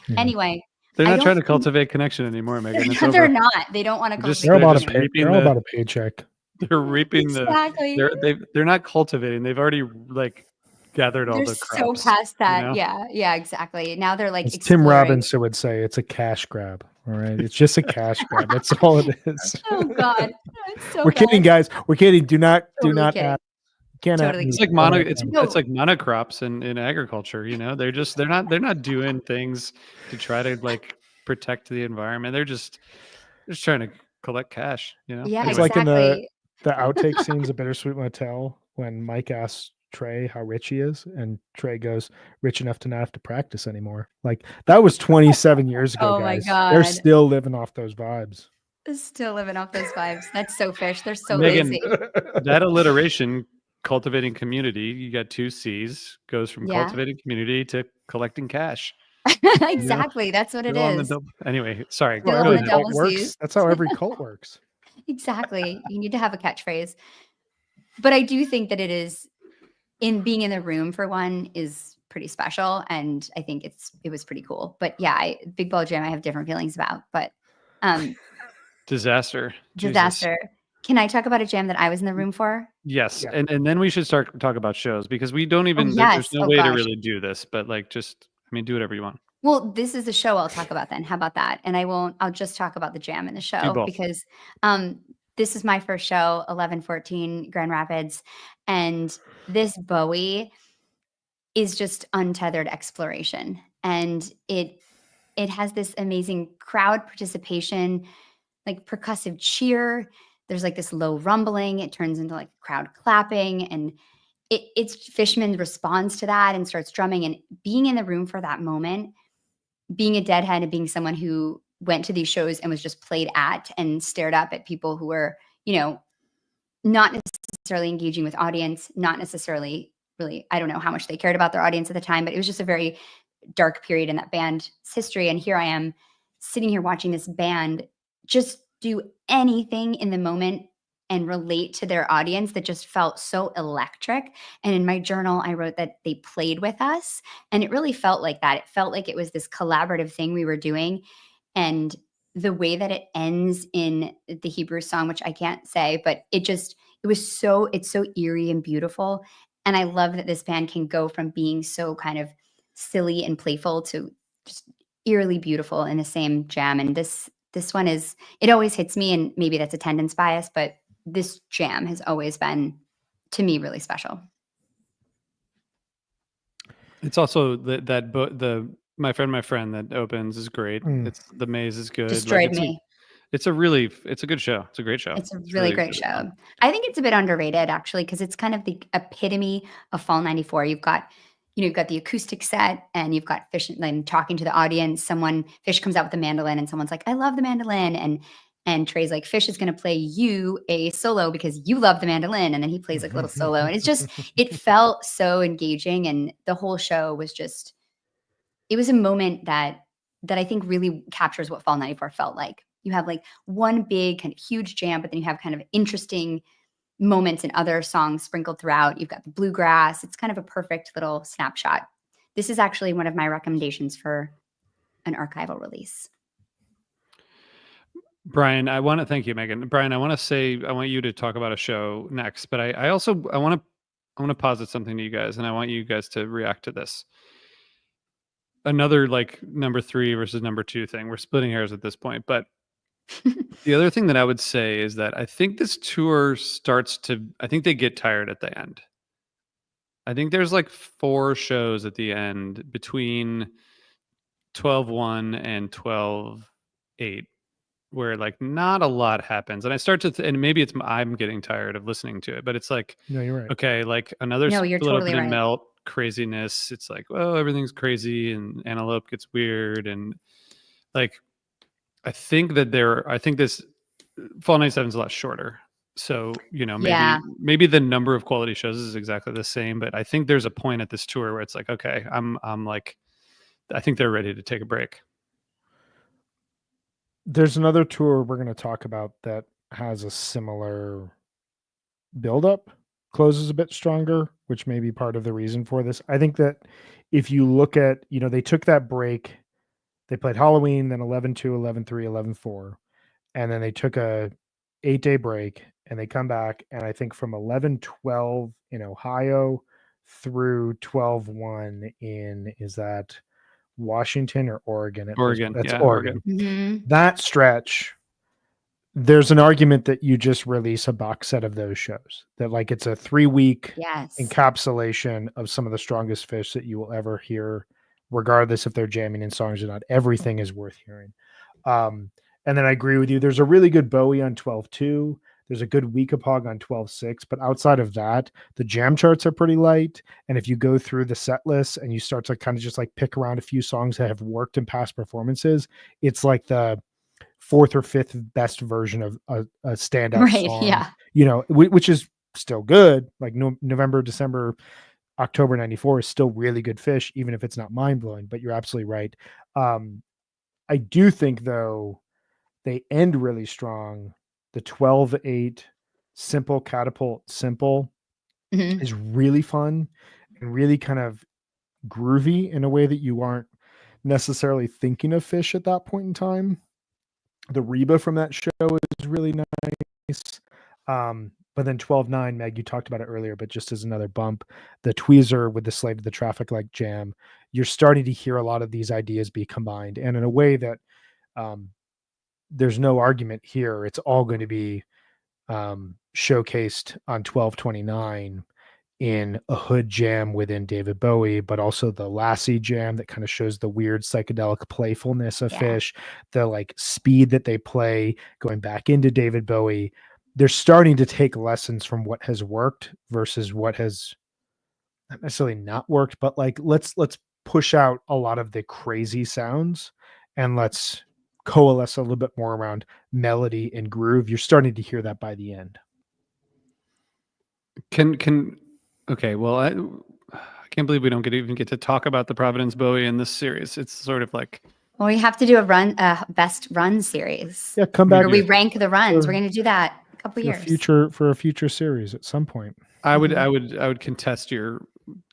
Okay. Anyway, they're not trying to cultivate connection anymore, Megan. They're not. They don't want to cultivate. They're all about a paycheck. They're reaping they're not cultivating. They've already like gathered all the crops. So past that. Yeah, exactly. Now they're like, Tim Robinson would say, it's a cash grab. All right. It's just a cash grab. That's all it is. Oh God. We're kidding, guys. We're kidding. Do not add. It's like it's like monocrops in agriculture. They're not doing things to try to like protect the environment. They're just trying to collect cash. Yeah, it's exactly. Like in the outtake scenes of Bittersweet Motel, when Mike asks Trey how rich he is, and Trey goes, rich enough to not have to practice anymore. Like, that was 27 years ago. Oh guys. My God. They're still living off those vibes. That's so fish. They're so Megan, lazy. That alliteration, cultivating community, you got 2 C's, goes from cultivating community to collecting cash. Exactly. That's what it is. Anyway, sorry. Cult works. That's how every cult works. Exactly. You need to have a catchphrase. But I do think that it is, in being in the room for one, is pretty special. And I think it was pretty cool. But yeah, Big Ball Jam, I have different feelings about. But Disaster. Jesus. Can I talk about a jam that I was in the room for? Yes. Yeah. And then we should talk about shows, because we don't even, there's no way to really do this, but like, do whatever you want. Well, this is the show I'll talk about then. How about that? And I'll just talk about the jam in the show, because this is my first show, 11/14 Grand Rapids. And this Bowie is just untethered exploration. And it has this amazing crowd participation, like percussive cheer. There's like this low rumbling. It turns into like crowd clapping, and it's Fishman responds to that and starts drumming. And being in the room for that moment, being a deadhead and being someone who went to these shows and was just played at and stared up at people who were, not necessarily engaging with audience, not necessarily really, I don't know how much they cared about their audience at the time, but it was just a very dark period in that band's history. And here I am sitting here watching this band just do anything in the moment and relate to their audience that just felt so electric. And in my journal, I wrote that they played with us. And it really felt like that. It felt like it was this collaborative thing we were doing. And the way that it ends in the Hebrew song, which I can't say, but it's so eerie and beautiful. And I love that this band can go from being so kind of silly and playful to just eerily beautiful in the same jam. And this one it always hits me, and maybe that's attendance bias, but this jam has always been, to me, really special. It's also the My Friend that opens is great. It's The Maze is good. Destroyed me. It's a good show. It's a great show. It's a really great show. Fun. I think it's a bit underrated actually, because it's kind of the epitome of Fall 94. You've got the acoustic set, and you've got Fish and talking to the audience. Fish comes out with the mandolin, and someone's like, "I love the mandolin," and Trey's like, "Fish is going to play you a solo because you love the mandolin," and then he plays like a little solo, and it felt so engaging, and the whole show was just, it was a moment that I think really captures what Fall 94 felt like. You have like one big kind of huge jam, but then you have kind of interesting moments and other songs sprinkled throughout. You've got the bluegrass. It's kind of a perfect little snapshot. This is actually one of my recommendations for an archival release. Brian, I want to thank you, Megan. Brian, I want you to talk about a show next, but I want to posit something to you guys, and I want you guys to react to this. Another like number 3 versus number 2 thing. We're splitting hairs at this point, but the other thing that I would say is that I think this tour I think they get tired at the end. I think there's like 4 shows at the end between 12-1 and 12-8 where like not a lot happens. And I start to and maybe I'm getting tired of listening to it, but it's like, no, you're right. Okay, like another you're split totally open and right. melt craziness. It's like, oh, everything's crazy and Antelope gets weird, and like I think this Fall 97 is a lot shorter. So, maybe the number of quality shows is exactly the same, but I think there's a point at this tour where it's like, okay, I'm like, I think they're ready to take a break. There's another tour we're going to talk about that has a similar buildup, closes a bit stronger, which may be part of the reason for this. I think that if you look at, they took that break. They played Halloween, then 11-2, 11-3, 11-4. And then they took a 8-day break, and they come back. And I think from 11-12 in Ohio through 12-1 is that Washington or Oregon? Oregon. That's yeah, Oregon. Mm-hmm. That stretch, there's an argument that you just release a box set of those shows. That like it's a 3-week encapsulation of some of the strongest Fish that you will ever hear, regardless if they're jamming in songs or not. Everything is worth hearing. And then I agree with you. There's a really good Bowie on 12-2. There's a good Weekapaug on 12-6. But outside of that, the jam charts are pretty light. And if you go through the set list and you start to kind of just like pick around a few songs that have worked in past performances, it's like the 4th or 5th best version of a standout song. Yeah. Which is still good. Like November, December, October 94 is still really good Fish, even if it's not mind-blowing, but you're absolutely right. I do think though they end really strong. The 12-8 Simple Catapult Simple is really fun and really kind of groovy in a way that you aren't necessarily thinking of Fish at that point in time. The Reba from that show is really nice. But then 12-9, Meg, you talked about it earlier, but just as another bump, the Tweezer with the Slave to the Traffic like jam, you're starting to hear a lot of these ideas be combined. And in a way that there's no argument here. It's all going to be showcased on 12-29 in a hood jam within David Bowie, but also the Lassie jam that kind of shows the weird psychedelic playfulness of Fish, the like speed that they play going back into David Bowie. They're starting to take lessons from what has worked versus what has not necessarily not worked, but like let's push out a lot of the crazy sounds and let's coalesce a little bit more around melody and groove. You're starting to hear that by the end. Okay, well, I can't believe we don't even get to talk about the Providence Bowie in this series. It's sort of like, well, we have to do a best run series. Yeah, come back. Where we rank the runs. We're going to do that in a couple years. For a future series at some point. I would contest your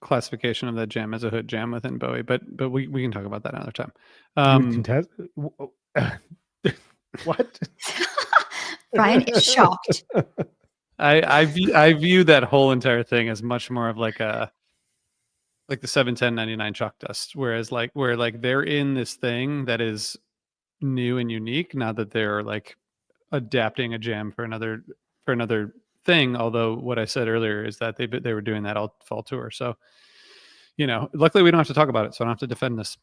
classification of that jam as a hood jam within Bowie, but we can talk about that another time. Contest? What? Brian is shocked. I view that whole entire thing as much more of like the 7-10-99 Chalk Dust, where they're in this thing that is new and unique, not that they're like adapting a jam for another for another thing. Although what I said earlier is that they were doing that all fall tour. So, luckily we don't have to talk about it, so I don't have to defend this.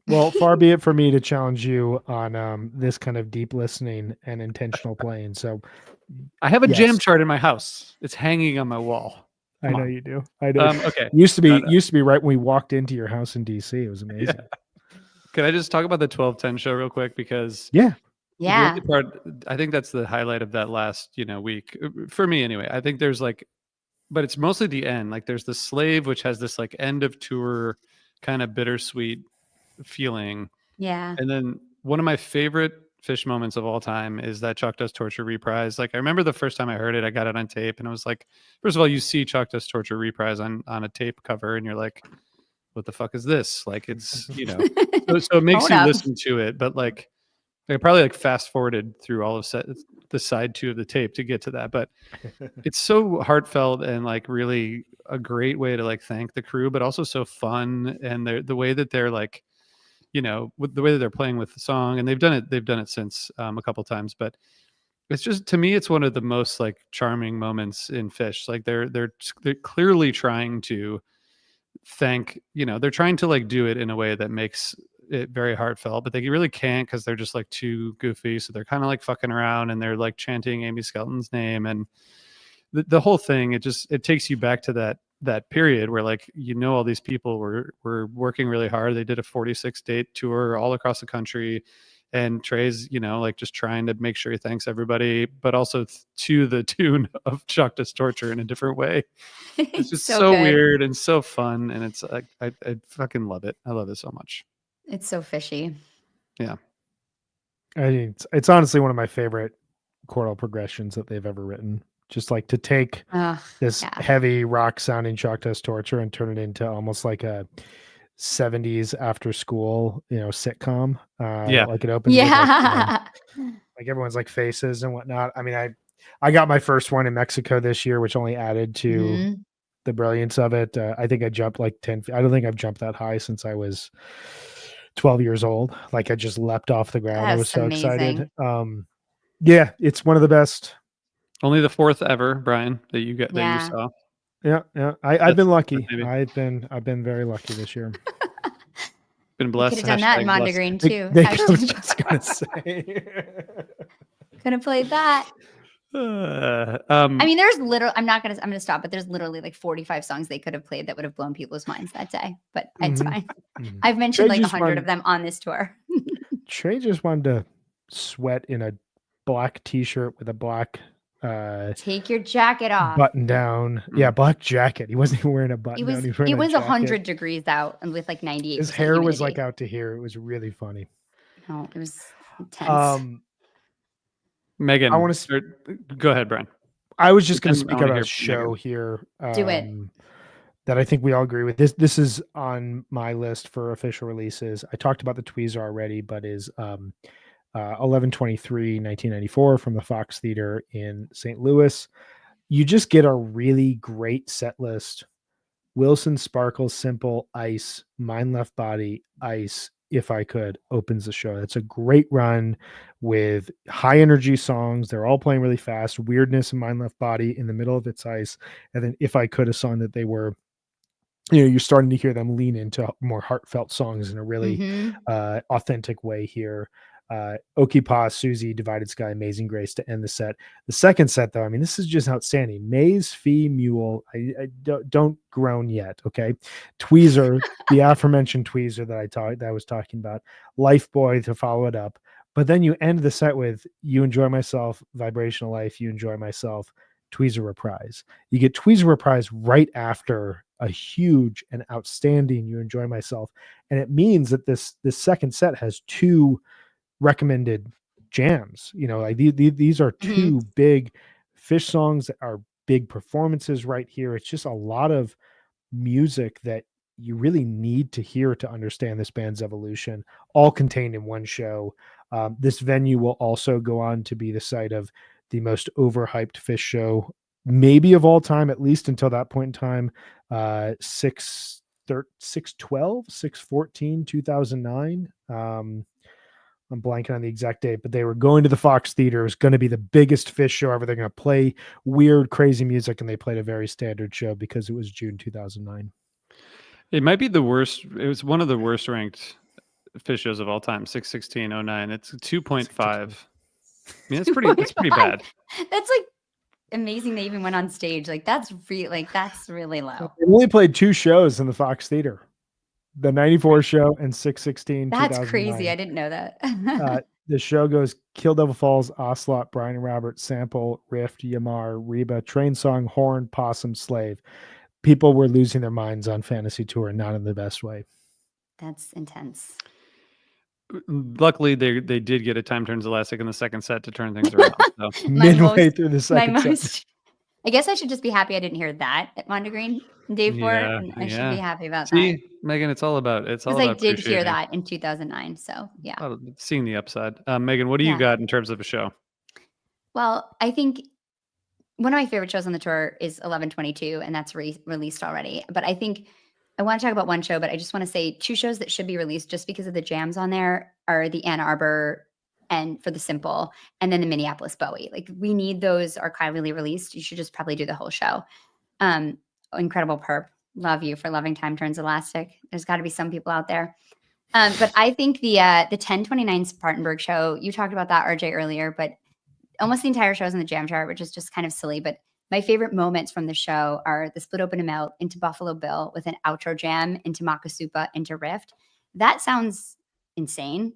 Well, far be it for me to challenge you on this kind of deep listening and intentional playing. So I have a jam chart in my house. It's hanging on my wall. I know you do. I know. Okay. Used to be right when we walked into your house in DC. It was amazing. Yeah. Can I just talk about the 12:10 show real quick? Because yeah, the only part, I think that's the highlight of that last week for me anyway. I think there's but it's mostly the end. Like there's the Slave, which has this like end of tour kind of bittersweet feeling. Yeah. And then one of my favorite Phish moments of all time is that Chalk Dust Torture reprise. Like I remember the first time I heard it, I got it on tape, and I was like, first of all, you see Chalk Dust Torture reprise on a tape cover, and you're like, what the fuck is this? Like it's so it makes you listen to it, but like I probably like fast forwarded through all of the side 2 of the tape to get to that, but it's so heartfelt and like really a great way to like thank the crew, but also so fun, and the way that they're like, with the way that they're playing with the song, and they've done it since a couple times, but it's just, to me, it's one of the most like charming moments in Phish. Like they're clearly trying to thank, they're trying to like do it in a way that makes it very heartfelt, but they really can't because they're just like too goofy. So they're kind of like fucking around and they're like chanting Amy Skelton's name, and the whole thing, it takes you back to that period where like all these people were working really hard. They did a 46-date tour all across the country, and Trey's like just trying to make sure he thanks everybody, but also to the tune of Chalk Dust Torture in a different way. It's just so weird and so fun, and it's like I fucking love it. I love it so much. It's so fishy. Yeah, I mean, it's honestly one of my favorite chordal progressions that they've ever written. Just like to take this heavy rock sounding Chalk Dust Torture and turn it into almost like a 70s after school, sitcom. Like it opens with like everyone's like faces and whatnot. I mean, I got my first one in Mexico this year, which only added to the brilliance of it. I think I jumped like 10 feet. I don't think I've jumped that high since I was 12 years old. Like I just leapt off the ground. I was so excited. Yeah, it's one of the best. Only the 4th ever, Brian, that you saw. Yeah. I've been lucky. I've been very lucky this year. Been blessed. Could have done that in Mondegreen too. I was just gonna say. Could have played that. I mean, there's literally. I'm gonna stop, but there's literally like 45 songs they could have played that would have blown people's minds that day. But it's fine. I've mentioned like 100 of them on this tour. Trey just wanted to sweat in a black T-shirt with a black. Take your jacket off. Button down. Yeah, black jacket. He wasn't even wearing a button down. It was 100 degrees out and with like 98. His hair humidity. Was like out to here. It was really funny. No, it was intense. Megan, I want to start. Go ahead, Brian. I was just going to speak about a show here. Do it. That I think we all agree with. This is on my list for official releases. I talked about the Tweezer already, but is 11/23/1994 from the Fox Theater in St. Louis. You just get a really great set list. Wilson, Sparkle, Simple, Ice, Mind Left Body, Ice, If I Could opens the show. That's a great run with high energy songs. They're all playing really fast. Weirdness and Mind Left Body in the middle of its Ice. And then If I Could, a song that they were, you're starting to hear them lean into more heartfelt songs in a really authentic way here. Oki Pa, Susie, Divided Sky, Amazing Grace to end the set. The second set, though, I mean, this is just outstanding. Maze, Fee, Mule. I don't groan yet, okay? Tweezer, the aforementioned Tweezer that I was talking about. Life Boy to follow it up. But then you end the set with You Enjoy Myself, Vibrational Life, You Enjoy Myself, Tweezer Reprise. You get Tweezer Reprise right after a huge and outstanding You Enjoy Myself. And it means that this second set has 2 recommended jams. Like these are 2 big Phish songs that are big performances right here. It's just a lot of music that you really need to hear to understand this band's evolution, all contained in one show. This venue will also go on to be the site of the most overhyped Phish show, maybe of all time, at least until that point in time. 6/14/2009. I'm blanking on the exact date, but they were going to the Fox Theater. It was going to be the biggest Phish show ever. They're going to play weird, crazy music, and they played a very standard show because it was June 2009. It might be the worst. It was one of the worst ranked Phish shows of all time. 6/16/09. It's 2.5. I mean, it's pretty bad. That's like amazing. They even went on stage. Like that's really low. They only played 2 shows in the Fox Theater. The 94 show and 6/16. That's crazy. I didn't know that. The show goes Kill Devil Falls, Ocelot, Brian and Robert, Sample, Rift, Yamar, Reba, Train Song, Horn, Possum, Slave. People were losing their minds on Fantasy Tour, and not in the best way. That's intense. Luckily, they did get a Time Turns Elastic in the second set to turn things around. So. Midway through the second set. I guess I should just be happy I didn't hear that at Mondegreen day 4. And I should be happy about that. Megan, it's all about I did hear that in 2009. So yeah. Seeing the upside. Megan, what do you got in terms of a show? Well, I think one of my favorite shows on the tour is 11/22, and that's released already. But I think I want to talk about one show, but I just want to say 2 shows that should be released just because of the jams on there are the Ann Arbor and For the Simple, and then the Minneapolis Bowie. Like we need those archivally released. You should just probably do the whole show. Incredible Perp. Love you for loving Time Turns Elastic. There's got to be some people out there. But I think the 10/29 Spartanburg show, you talked about that, RJ, earlier, but almost the entire show is in the jam chart, which is just kind of silly. But my favorite moments from the show are the Split Open and Melt into Buffalo Bill with an outro jam into Makasupa into Rift. That sounds insane,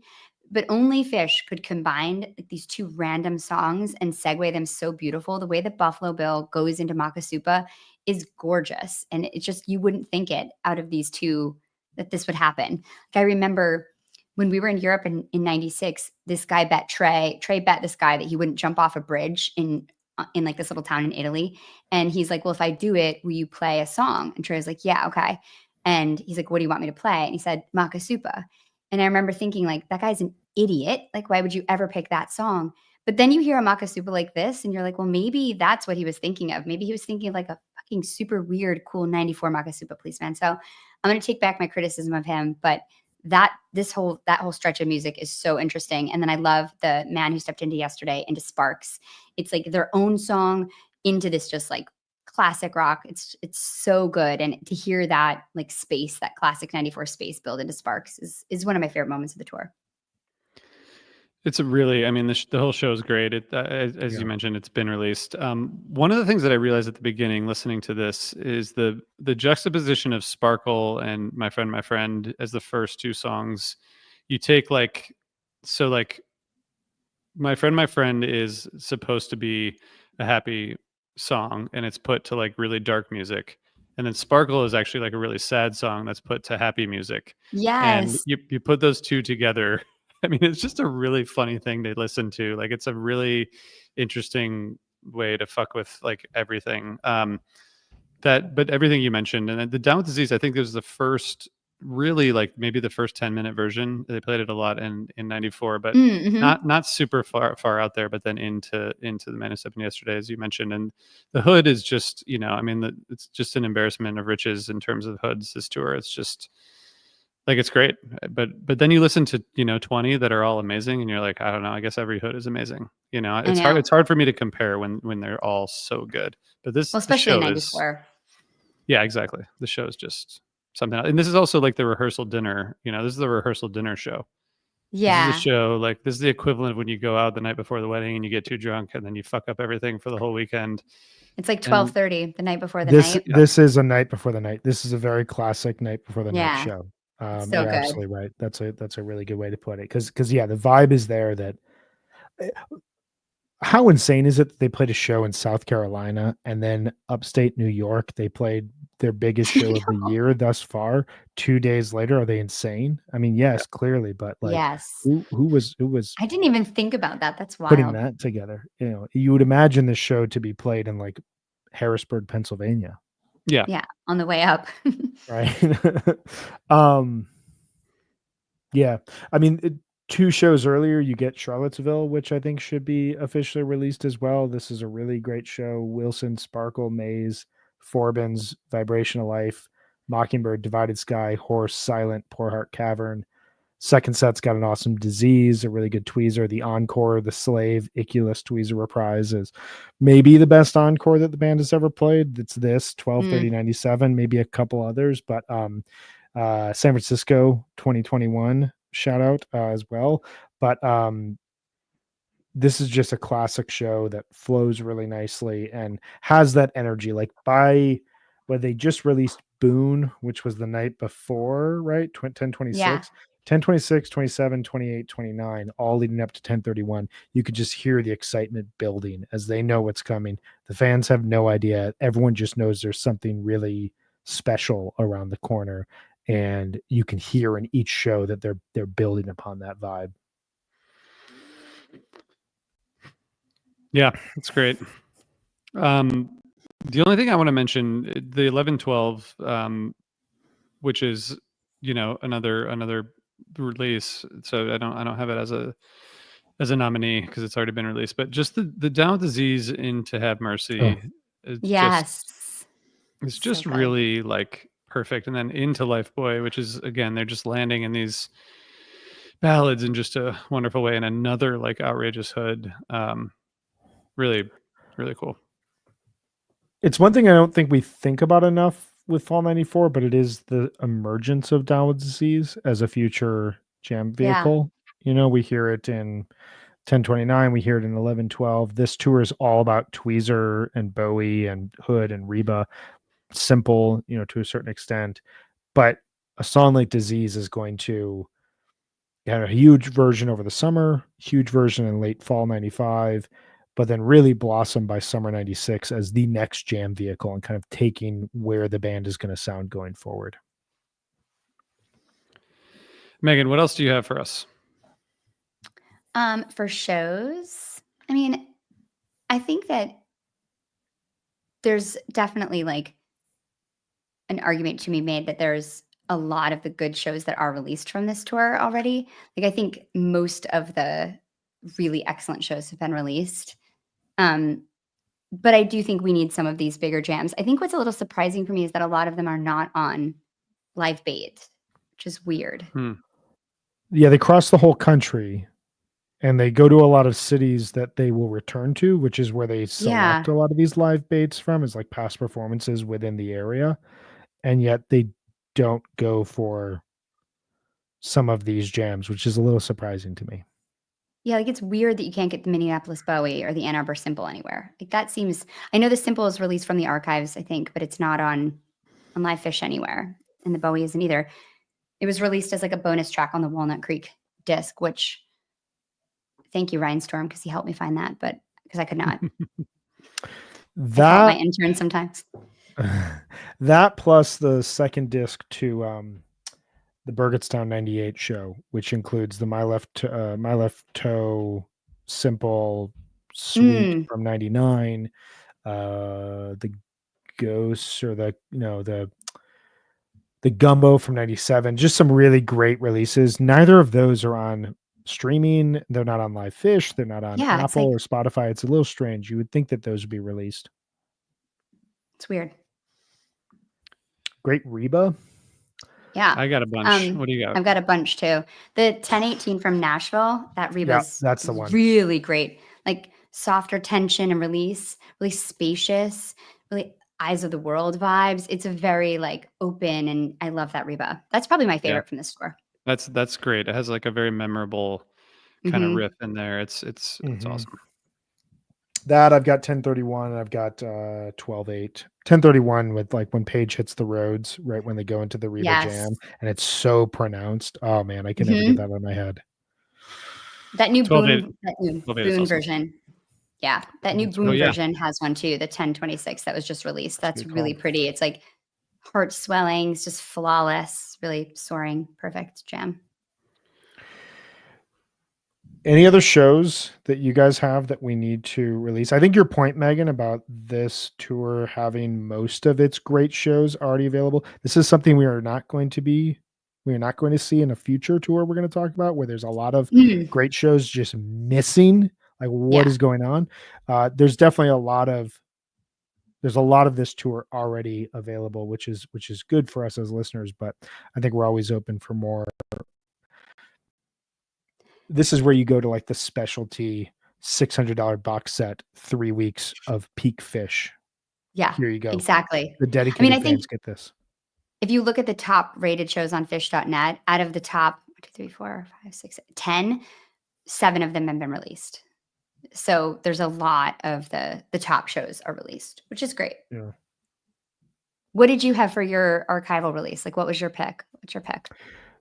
but only Phish could combine these 2 random songs and segue them so beautiful. The way that Buffalo Bill goes into Makasupa is gorgeous. And it's just, you wouldn't think it out of these 2 that this would happen. Like I remember when we were in Europe in 96, this guy bet Trey bet this guy that he wouldn't jump off a bridge in like this little town in Italy. And he's like, well, if I do it, will you play a song? And Trey's like, yeah, okay. And he's like, what do you want me to play? And he said, Makasupa. And I remember thinking like, that guy's an idiot. Like, why would you ever pick that song? But then you hear a Makasupa like this and you're like, well, maybe that's what he was thinking of. Maybe he was thinking of like a fucking super weird, cool 94 Makasupa policeman. So I'm going to take back my criticism of him, but that whole stretch of music is so interesting. And then I love the Man Who Stepped Into Yesterday into Sparks. It's like their own song into this just like classic rock. It's so good. And to hear that like space, that classic 94 space build into Sparks is one of my favorite moments of the tour. It's the whole show is great. As you mentioned, it's been released. One of the things that I realized at the beginning, listening to this, is the juxtaposition of Sparkle and My Friend as the first 2 songs. You take My Friend is supposed to be a happy song, and it's put to like really dark music. And then Sparkle is actually like a really sad song that's put to happy music. Yes. And you put those 2 together. I mean, it's just a really funny thing to listen to. Like, it's a really interesting way to fuck with like everything. But everything you mentioned, and the Down with Disease, I think it was the first, really like maybe the first 10-minute version. They played it a lot in 94, but not super far out there. But then into the Man Who Stepped In Yesterday, as you mentioned, and the Hood is just, it's just an embarrassment of riches in terms of Hoods. This tour, it's just. Like, it's great, but then you listen to 20 that are all amazing, and you're like, I don't know. I guess every Hood is amazing. It's hard for me to compare when they're all so good. But this, especially in 94. Yeah, exactly. The show is just something else. And this is also like the rehearsal dinner. This is the rehearsal dinner show. Yeah, this is the show. Like, this is the equivalent of when you go out the night before the wedding and you get too drunk and then you fuck up everything for the whole weekend. It's like 12:30 the night before the night. This is a night before the night. This is a very classic night before the night show. So you're good. Absolutely right. That's a really good way to put it. Because the vibe is there. That how insane is it that they played a show in South Carolina and then upstate New York they played their biggest show of the year thus far 2 days later? Are they insane? I mean, yes, clearly, but like, who was? I didn't even think about that. That's wild. Putting that together, you would imagine this show to be played in like Harrisburg, Pennsylvania. Yeah, on the way up. Right. Yeah. I mean, 2 shows earlier, you get Charlottesville, which I think should be officially released as well. This is a really great show. Wilson, Sparkle, Maze, Forbins, Vibration of Life, Mockingbird, Divided Sky, Horse, Silent, Poor Heart Cavern, Second set's got an awesome Disease, a really good tweezer. The encore, the Slave, Iculus tweezer reprise is maybe the best encore that the band has ever played. It's this 12/30/97, maybe a couple others, but San Francisco 2021 shout out as well. But this is just a classic show that flows really nicely and has that energy. Like by when they just released Boone, which was the night before, right? 10/26. Yeah. 10/26, 27, 28, 29, all leading up to 10/31. You could just hear the excitement building as they know what's coming. The fans have no idea. Everyone just knows there's something really special around the corner. And you can hear in each show that they're building upon that vibe. Yeah, that's great. The only thing I want to mention, the 11/12, which is, another release. So I don't have it as a nominee because it's already been released. But just the Down with Disease in To Have Mercy, yes, it's just really like perfect. And then Into Life Boy, which is again they're just landing in these ballads in just a wonderful way, and another like Outrageous Hood. Really, really cool. It's one thing I don't think we think about enough with Fall 94, but it is the emergence of Down with Disease as a future jam vehicle. Yeah. We hear it in 10/29, we hear it in 11/12. This tour is all about Tweezer and Bowie and Hood and Reba. Simple, to a certain extent, but a song like Disease is going to have a huge version over the summer, huge version in late fall 95, but then really blossom by summer 96 as the next jam vehicle and kind of taking where the band is going to sound going forward. Megan, what else do you have for us? For shows, I mean, I think that there's definitely like an argument to be made that there's a lot of the good shows that are released from this tour already. Like I think most of the really excellent shows have been released. But I do think we need some of these bigger jams. I think what's a little surprising for me is that a lot of them are not on Live Bait, which is weird. Yeah, they cross the whole country and they go to a lot of cities that they will return to, which is where they select a lot of these Live Baits from, is like past performances within the area. And yet they don't go for some of these jams, which is a little surprising to me. Yeah, like it's weird that you can't get the Minneapolis Bowie or the Ann Arbor Simple anywhere. Like that seems, I know the Simple is released from the archives, I think, but it's not on Live Fish anywhere. And the Bowie isn't either. It was released as like a bonus track on the Walnut Creek disc, which thank you, Rhinestorm, because he helped me find that, but because I could not. That my intern sometimes. That plus the second disc to the Burgettstown 98 show, which includes the My Left Toe Simple Suite from 99, the Ghosts or the Gumbo from 97, just some really great releases. Neither of those are on streaming. They're not on Live Fish. They're not on Apple or Spotify. It's a little strange. You would think that those would be released. It's weird. Great Reba. Yeah. I got a bunch. What do you got? I've got a bunch too. The 1018 from Nashville, that Reba's that's the one. Really great. Like softer tension and release, really spacious, really eyes of the world vibes. It's a very like open, and I love that Reba. That's probably my favorite from this score. That's great. It has like a very memorable kind of riff in there. It's awesome. That I've got 1031 and I've got 12/8. 1031 with like when Page hits the roads right when they go into the Reba jam, and it's so pronounced. Oh man, I can never get that out of my head. That new Boone awesome. Version. Yeah, that new Boone version has one too, the 1026 that was just released. That's really pretty. It's like heart swelling, it's just flawless, really soaring, perfect jam. Any other shows that you guys have that we need to release? I think your point, Megan, about this tour having most of its great shows already available. This is something we are not going to see in a future tour we're going to talk about, where there's a lot of great shows just missing. Like what is going on? There's definitely a lot of this tour already available, which is good for us as listeners, but I think we're always open for more this is where you go to like the specialty $600 box set, 3 weeks of peak Phish. Yeah, Here you go. exactly. The dedicated I think fans get this. if you look at the top rated shows on Phish.net, out of the top 1, 2, 3, 4, 5, 6, 10, 7 of them have been released. So there's a lot of the top shows are released, which is great. Yeah. What did you have for your archival release? Like, what was your pick? What's your pick?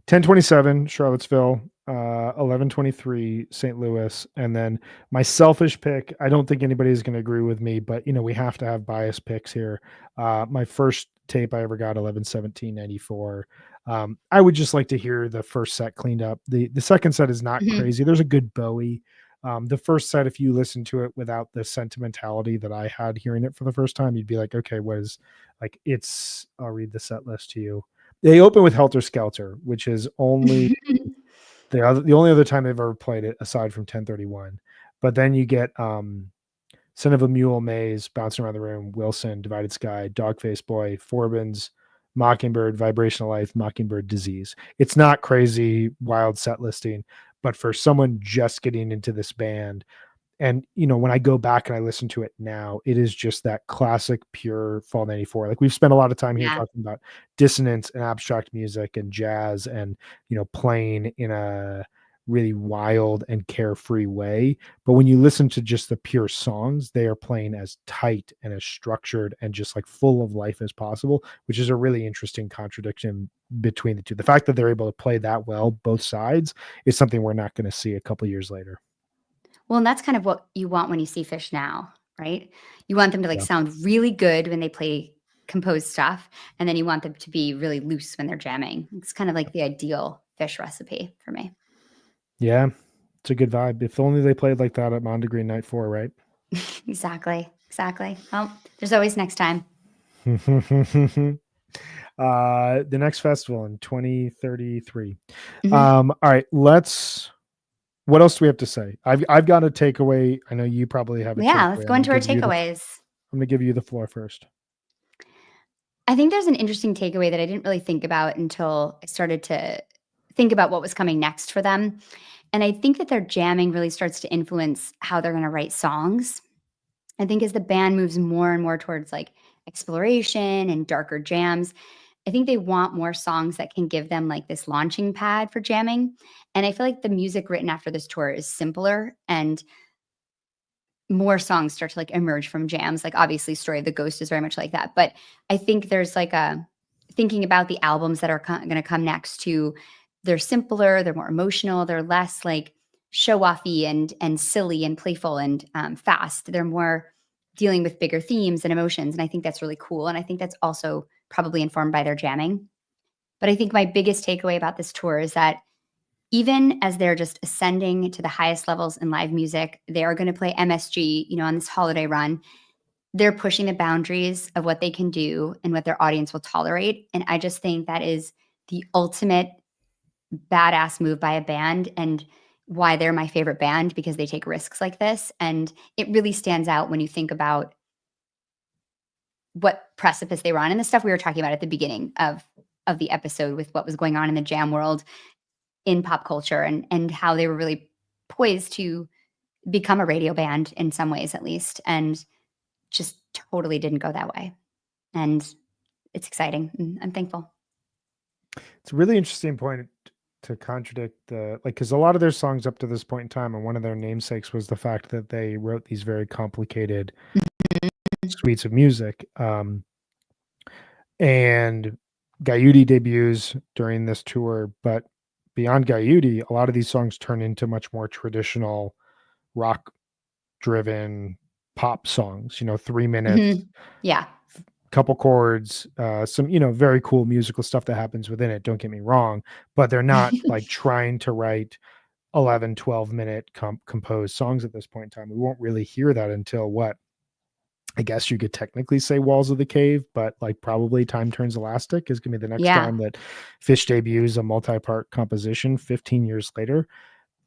1027 Charlottesville, 1123 St. Louis, and then my selfish pick. I don't think anybody's going to agree with me, but we have to have bias picks here. My first tape I ever got, 11/17/94. I would just like to hear the first set cleaned up. The second set is not crazy. There's a good Bowie. The first set, if you listen to it without the sentimentality that I had hearing it for the first time, you'd be like, okay, what is like? I'll read the set list to you. They open with Helter Skelter, which is only the only other time they've ever played it aside from 1031. But then you get Son of a Mule, Maze, Bouncing Around the Room, Wilson, Divided Sky, Dogface Boy, Forbins, Mockingbird, Vibrational Life, Mockingbird, Disease. It's not crazy, wild set listing, but for someone just getting into this band, and when I go back and I listen to it now, it is just that classic pure Fall 94. Like, we've spent a lot of time here talking about dissonance and abstract music and jazz and playing in a really wild and carefree way. But when you listen to just the pure songs, they are playing as tight and as structured and just like full of life as possible, which is a really interesting contradiction between the two. The fact that they're able to play that well, both sides, is something we're not going to see a couple years later. Well, and that's kind of what you want when you see Phish now, right? You want them to sound really good when they play composed stuff, and then you want them to be really loose when they're jamming. It's kind of like the ideal Phish recipe for me. Yeah, it's a good vibe. If only they played like that at Mondegreen Night 4, right? Exactly. Well, there's always next time. The next festival in 2033. All right, what else do we have to say? I've got a takeaway. I know you probably have a takeaway. Let's go into our takeaways. I'm going to give you the floor first. I think there's an interesting takeaway that I didn't really think about until I started to think about what was coming next for them. And I think that their jamming really starts to influence how they're going to write songs. I think as the band moves more and more towards like exploration and darker jams, I think they want more songs that can give them like this launching pad for jamming. And I feel like the music written after this tour is simpler and more songs start to like emerge from jams. Like, obviously Story of the Ghost is very much like that. But I think there's like thinking about the albums that are going to come next to, they're simpler, they're more emotional, they're less like show-offy and silly and playful and fast. They're more dealing with bigger themes and emotions. And I think that's really cool. And I think that's also probably informed by their jamming. But I think my biggest takeaway about this tour is that even as they're just ascending to the highest levels in live music, they are going to play MSG, on this holiday run. They're pushing the boundaries of what they can do and what their audience will tolerate. And I just think that is the ultimate badass move by a band, and why they're my favorite band, because they take risks like this. And it really stands out when you think about what precipice they were on and the stuff we were talking about at the beginning of the episode with what was going on in the jam world in pop culture, and how they were really poised to become a radio band in some ways, at least, and just totally didn't go that way. And it's exciting. And I'm thankful. It's a really interesting point to contradict because a lot of their songs up to this point in time, and one of their namesakes was the fact that they wrote these very complicated suites of music. And Gaiuti debuts during this tour, but beyond Gaiuti, a lot of these songs turn into much more traditional rock driven pop songs, 3 minutes. Yeah. Couple chords, some, very cool musical stuff that happens within it. Don't get me wrong, but they're not like trying to write 11, 12-minute composed songs at this point in time. We won't really hear that until what? I guess you could technically say Walls of the Cave, but like probably Time Turns Elastic is going to be the next time that Phish debuts a multi-part composition 15 years later.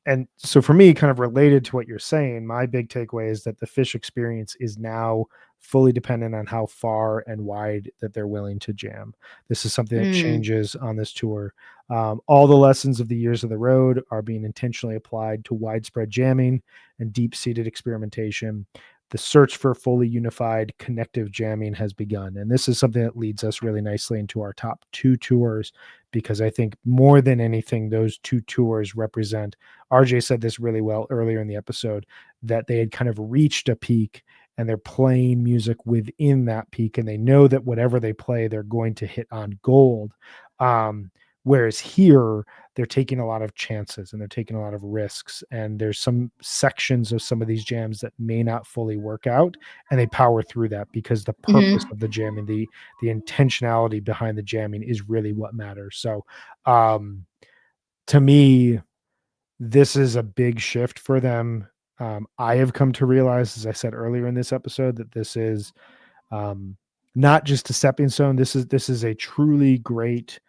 And so for me, kind of related to what you're saying, my big takeaway is that the Phish experience is now fully dependent on how far and wide that they're willing to jam. This is something that changes on this tour. All the lessons of the years of the road are being intentionally applied to widespread jamming and deep-seated experimentation. The search for fully unified connective jamming has begun. And this is something that leads us really nicely into our top 2 tours, because I think more than anything, those 2 tours represent, RJ said this really well earlier in the episode, that they had kind of reached a peak and they're playing music within that peak. And they know that whatever they play, they're going to hit on gold. Whereas here, they're taking a lot of chances and they're taking a lot of risks. And there's some sections of some of these jams that may not fully work out, and they power through that because the purpose of the jamming, the intentionality behind the jamming is really what matters. So to me, this is a big shift for them. I have come to realize, as I said earlier in this episode, that this is not just a stepping stone. This is a truly great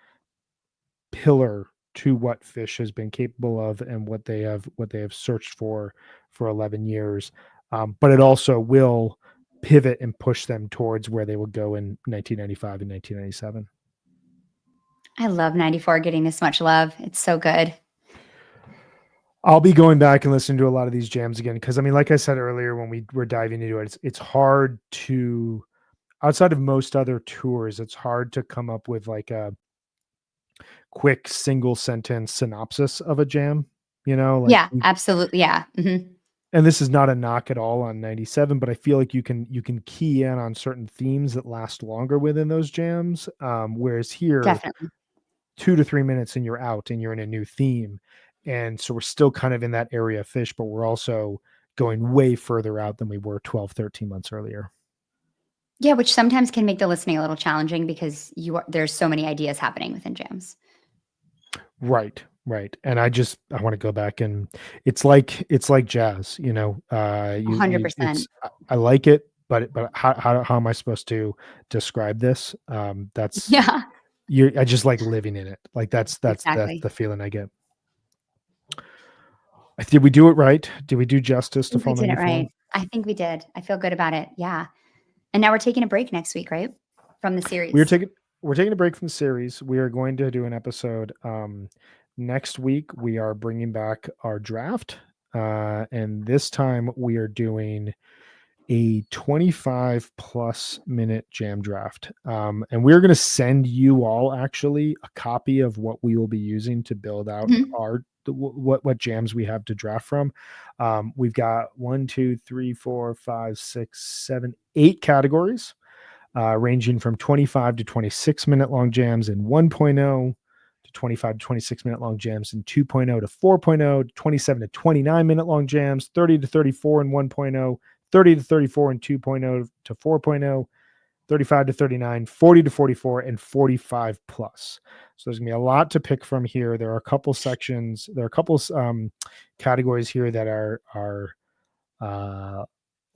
pillar to what Phish has been capable of and what they have searched for 11 years. But it also will pivot and push them towards where they will go in 1995 and 1997. I love 94 getting this much love. It's so good. I'll be going back and listening to a lot of these jams again, because I mean, like I said earlier, when we were diving into it, it's hard to, outside of most other tours, it's hard to come up with like a quick single sentence synopsis of a jam, like, yeah, absolutely. Yeah. Mm-hmm. And this is not a knock at all on 97, but I feel like you can key in on certain themes that last longer within those jams. Whereas here, definitely 2 to 3 minutes and you're out and you're in a new theme. And so we're still kind of in that area of Phish, but we're also going way further out than we were 12, 13 months earlier. Yeah, which sometimes can make the listening a little challenging because there's so many ideas happening within jams. Right. And I want to go back, and it's like jazz, 100%. I like it, but how am I supposed to describe this? That's yeah. I just like living in it. Like that's exactly. the feeling I get. Did we do it right? Did we do justice to Fall 94? We did it right. I think we did. I feel good about it. Yeah. And now we're taking a break next week, right? From the series. We're taking a break from the series. We are going to do an episode next week. We are bringing back our draft, and this time we are doing a 25 plus minute jam draft. And we're going to send you all actually a copy of what we will be using to build out our what jams we have to draft from. We've got 1, 2, 3, 4, 5, 6, 7, 8 categories, ranging from 25 to 26 minute long jams in 1.0, to 25 to 26 minute long jams in 2.0 to 4.0, 27 to 29 minute long jams, 30 to 34 in 1.0, 30 to 34 in 2.0 to 4.0, 35 to 39, 40 to 44, and 45 plus. So there's gonna be a lot to pick from here. There are a couple sections, there are a couple categories here that are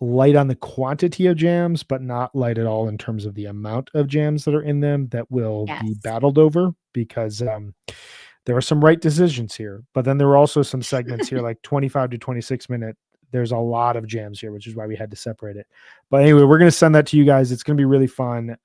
light on the quantity of jams, but not light at all in terms of the amount of jams that are in them that will be battled over, because there are some right decisions here. But then there are also some segments here like 25 to 26 minute. There's a lot of jams here, which is why we had to separate it. But anyway, we're going to send that to you guys. It's going to be really fun.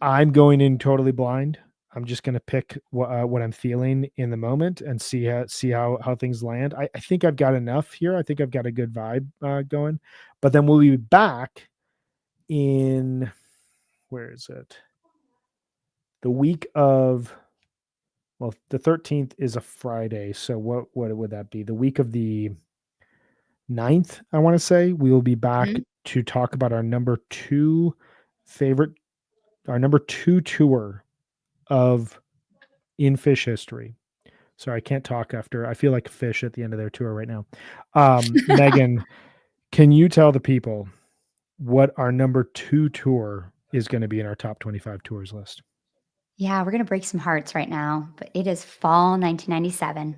I'm going in totally blind. I'm just going to pick what I'm feeling in the moment and see how things land. I think I've got enough here. I think I've got a good vibe going. But then we'll be back in, where is it? The week of, well, the 13th is a Friday. So what would that be? The week of the 9th, I want to say. We will be back to talk about our number 2 tour of in Phish history. Sorry, I can't talk after. I feel like Phish at the end of their tour right now. Megan, can you tell the people what our number 2 tour is going to be in our top 25 tours list? Yeah, we're going to break some hearts right now, but it is fall 1997.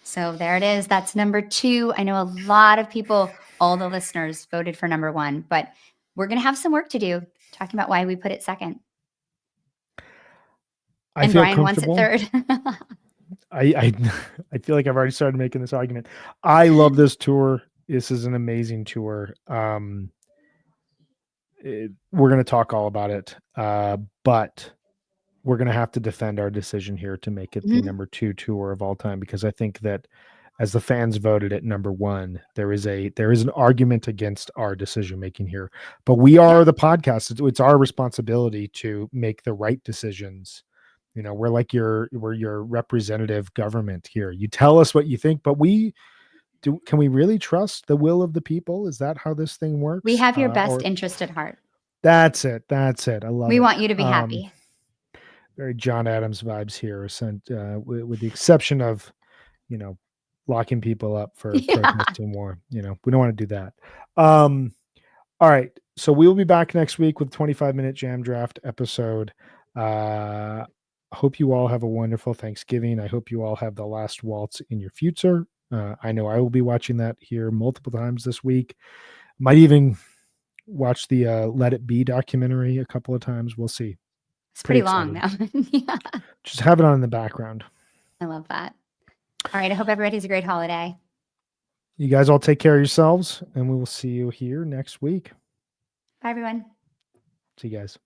So there it is. That's number 2. I know a lot of people, all the listeners, voted for number 1, but we're going to have some work to do talking about why we put it second. And Brian wants it third. I feel like I've already started making this argument. I love this tour. This is an amazing tour. We're going to talk all about it. But we're going to have to defend our decision here to make it the number 2 tour of all time, because I think that as the fans voted at number 1, there is an argument against our decision making here. But we are the podcast. It's our responsibility to make the right decisions. You know, we're your representative government here. You tell us what you think, but can we really trust the will of the people? Is that how this thing works? We have your best interest at heart. That's it. I love it. We want you to be happy. Very John Adams vibes here, with the exception of, locking people up for protesting war. We don't want to do that. All right. So we will be back next week with 25-minute Jam Draft episode. Hope you all have a wonderful Thanksgiving. I hope you all have The Last Waltz in your future. I know I will be watching that here multiple times this week. Might even watch the Let It Be documentary a couple of times. We'll see. It's pretty long now. Yeah. Just have it on in the background. I love that. All right. I hope everybody has a great holiday. You guys all take care of yourselves, and we will see you here next week. Bye, everyone. See you guys.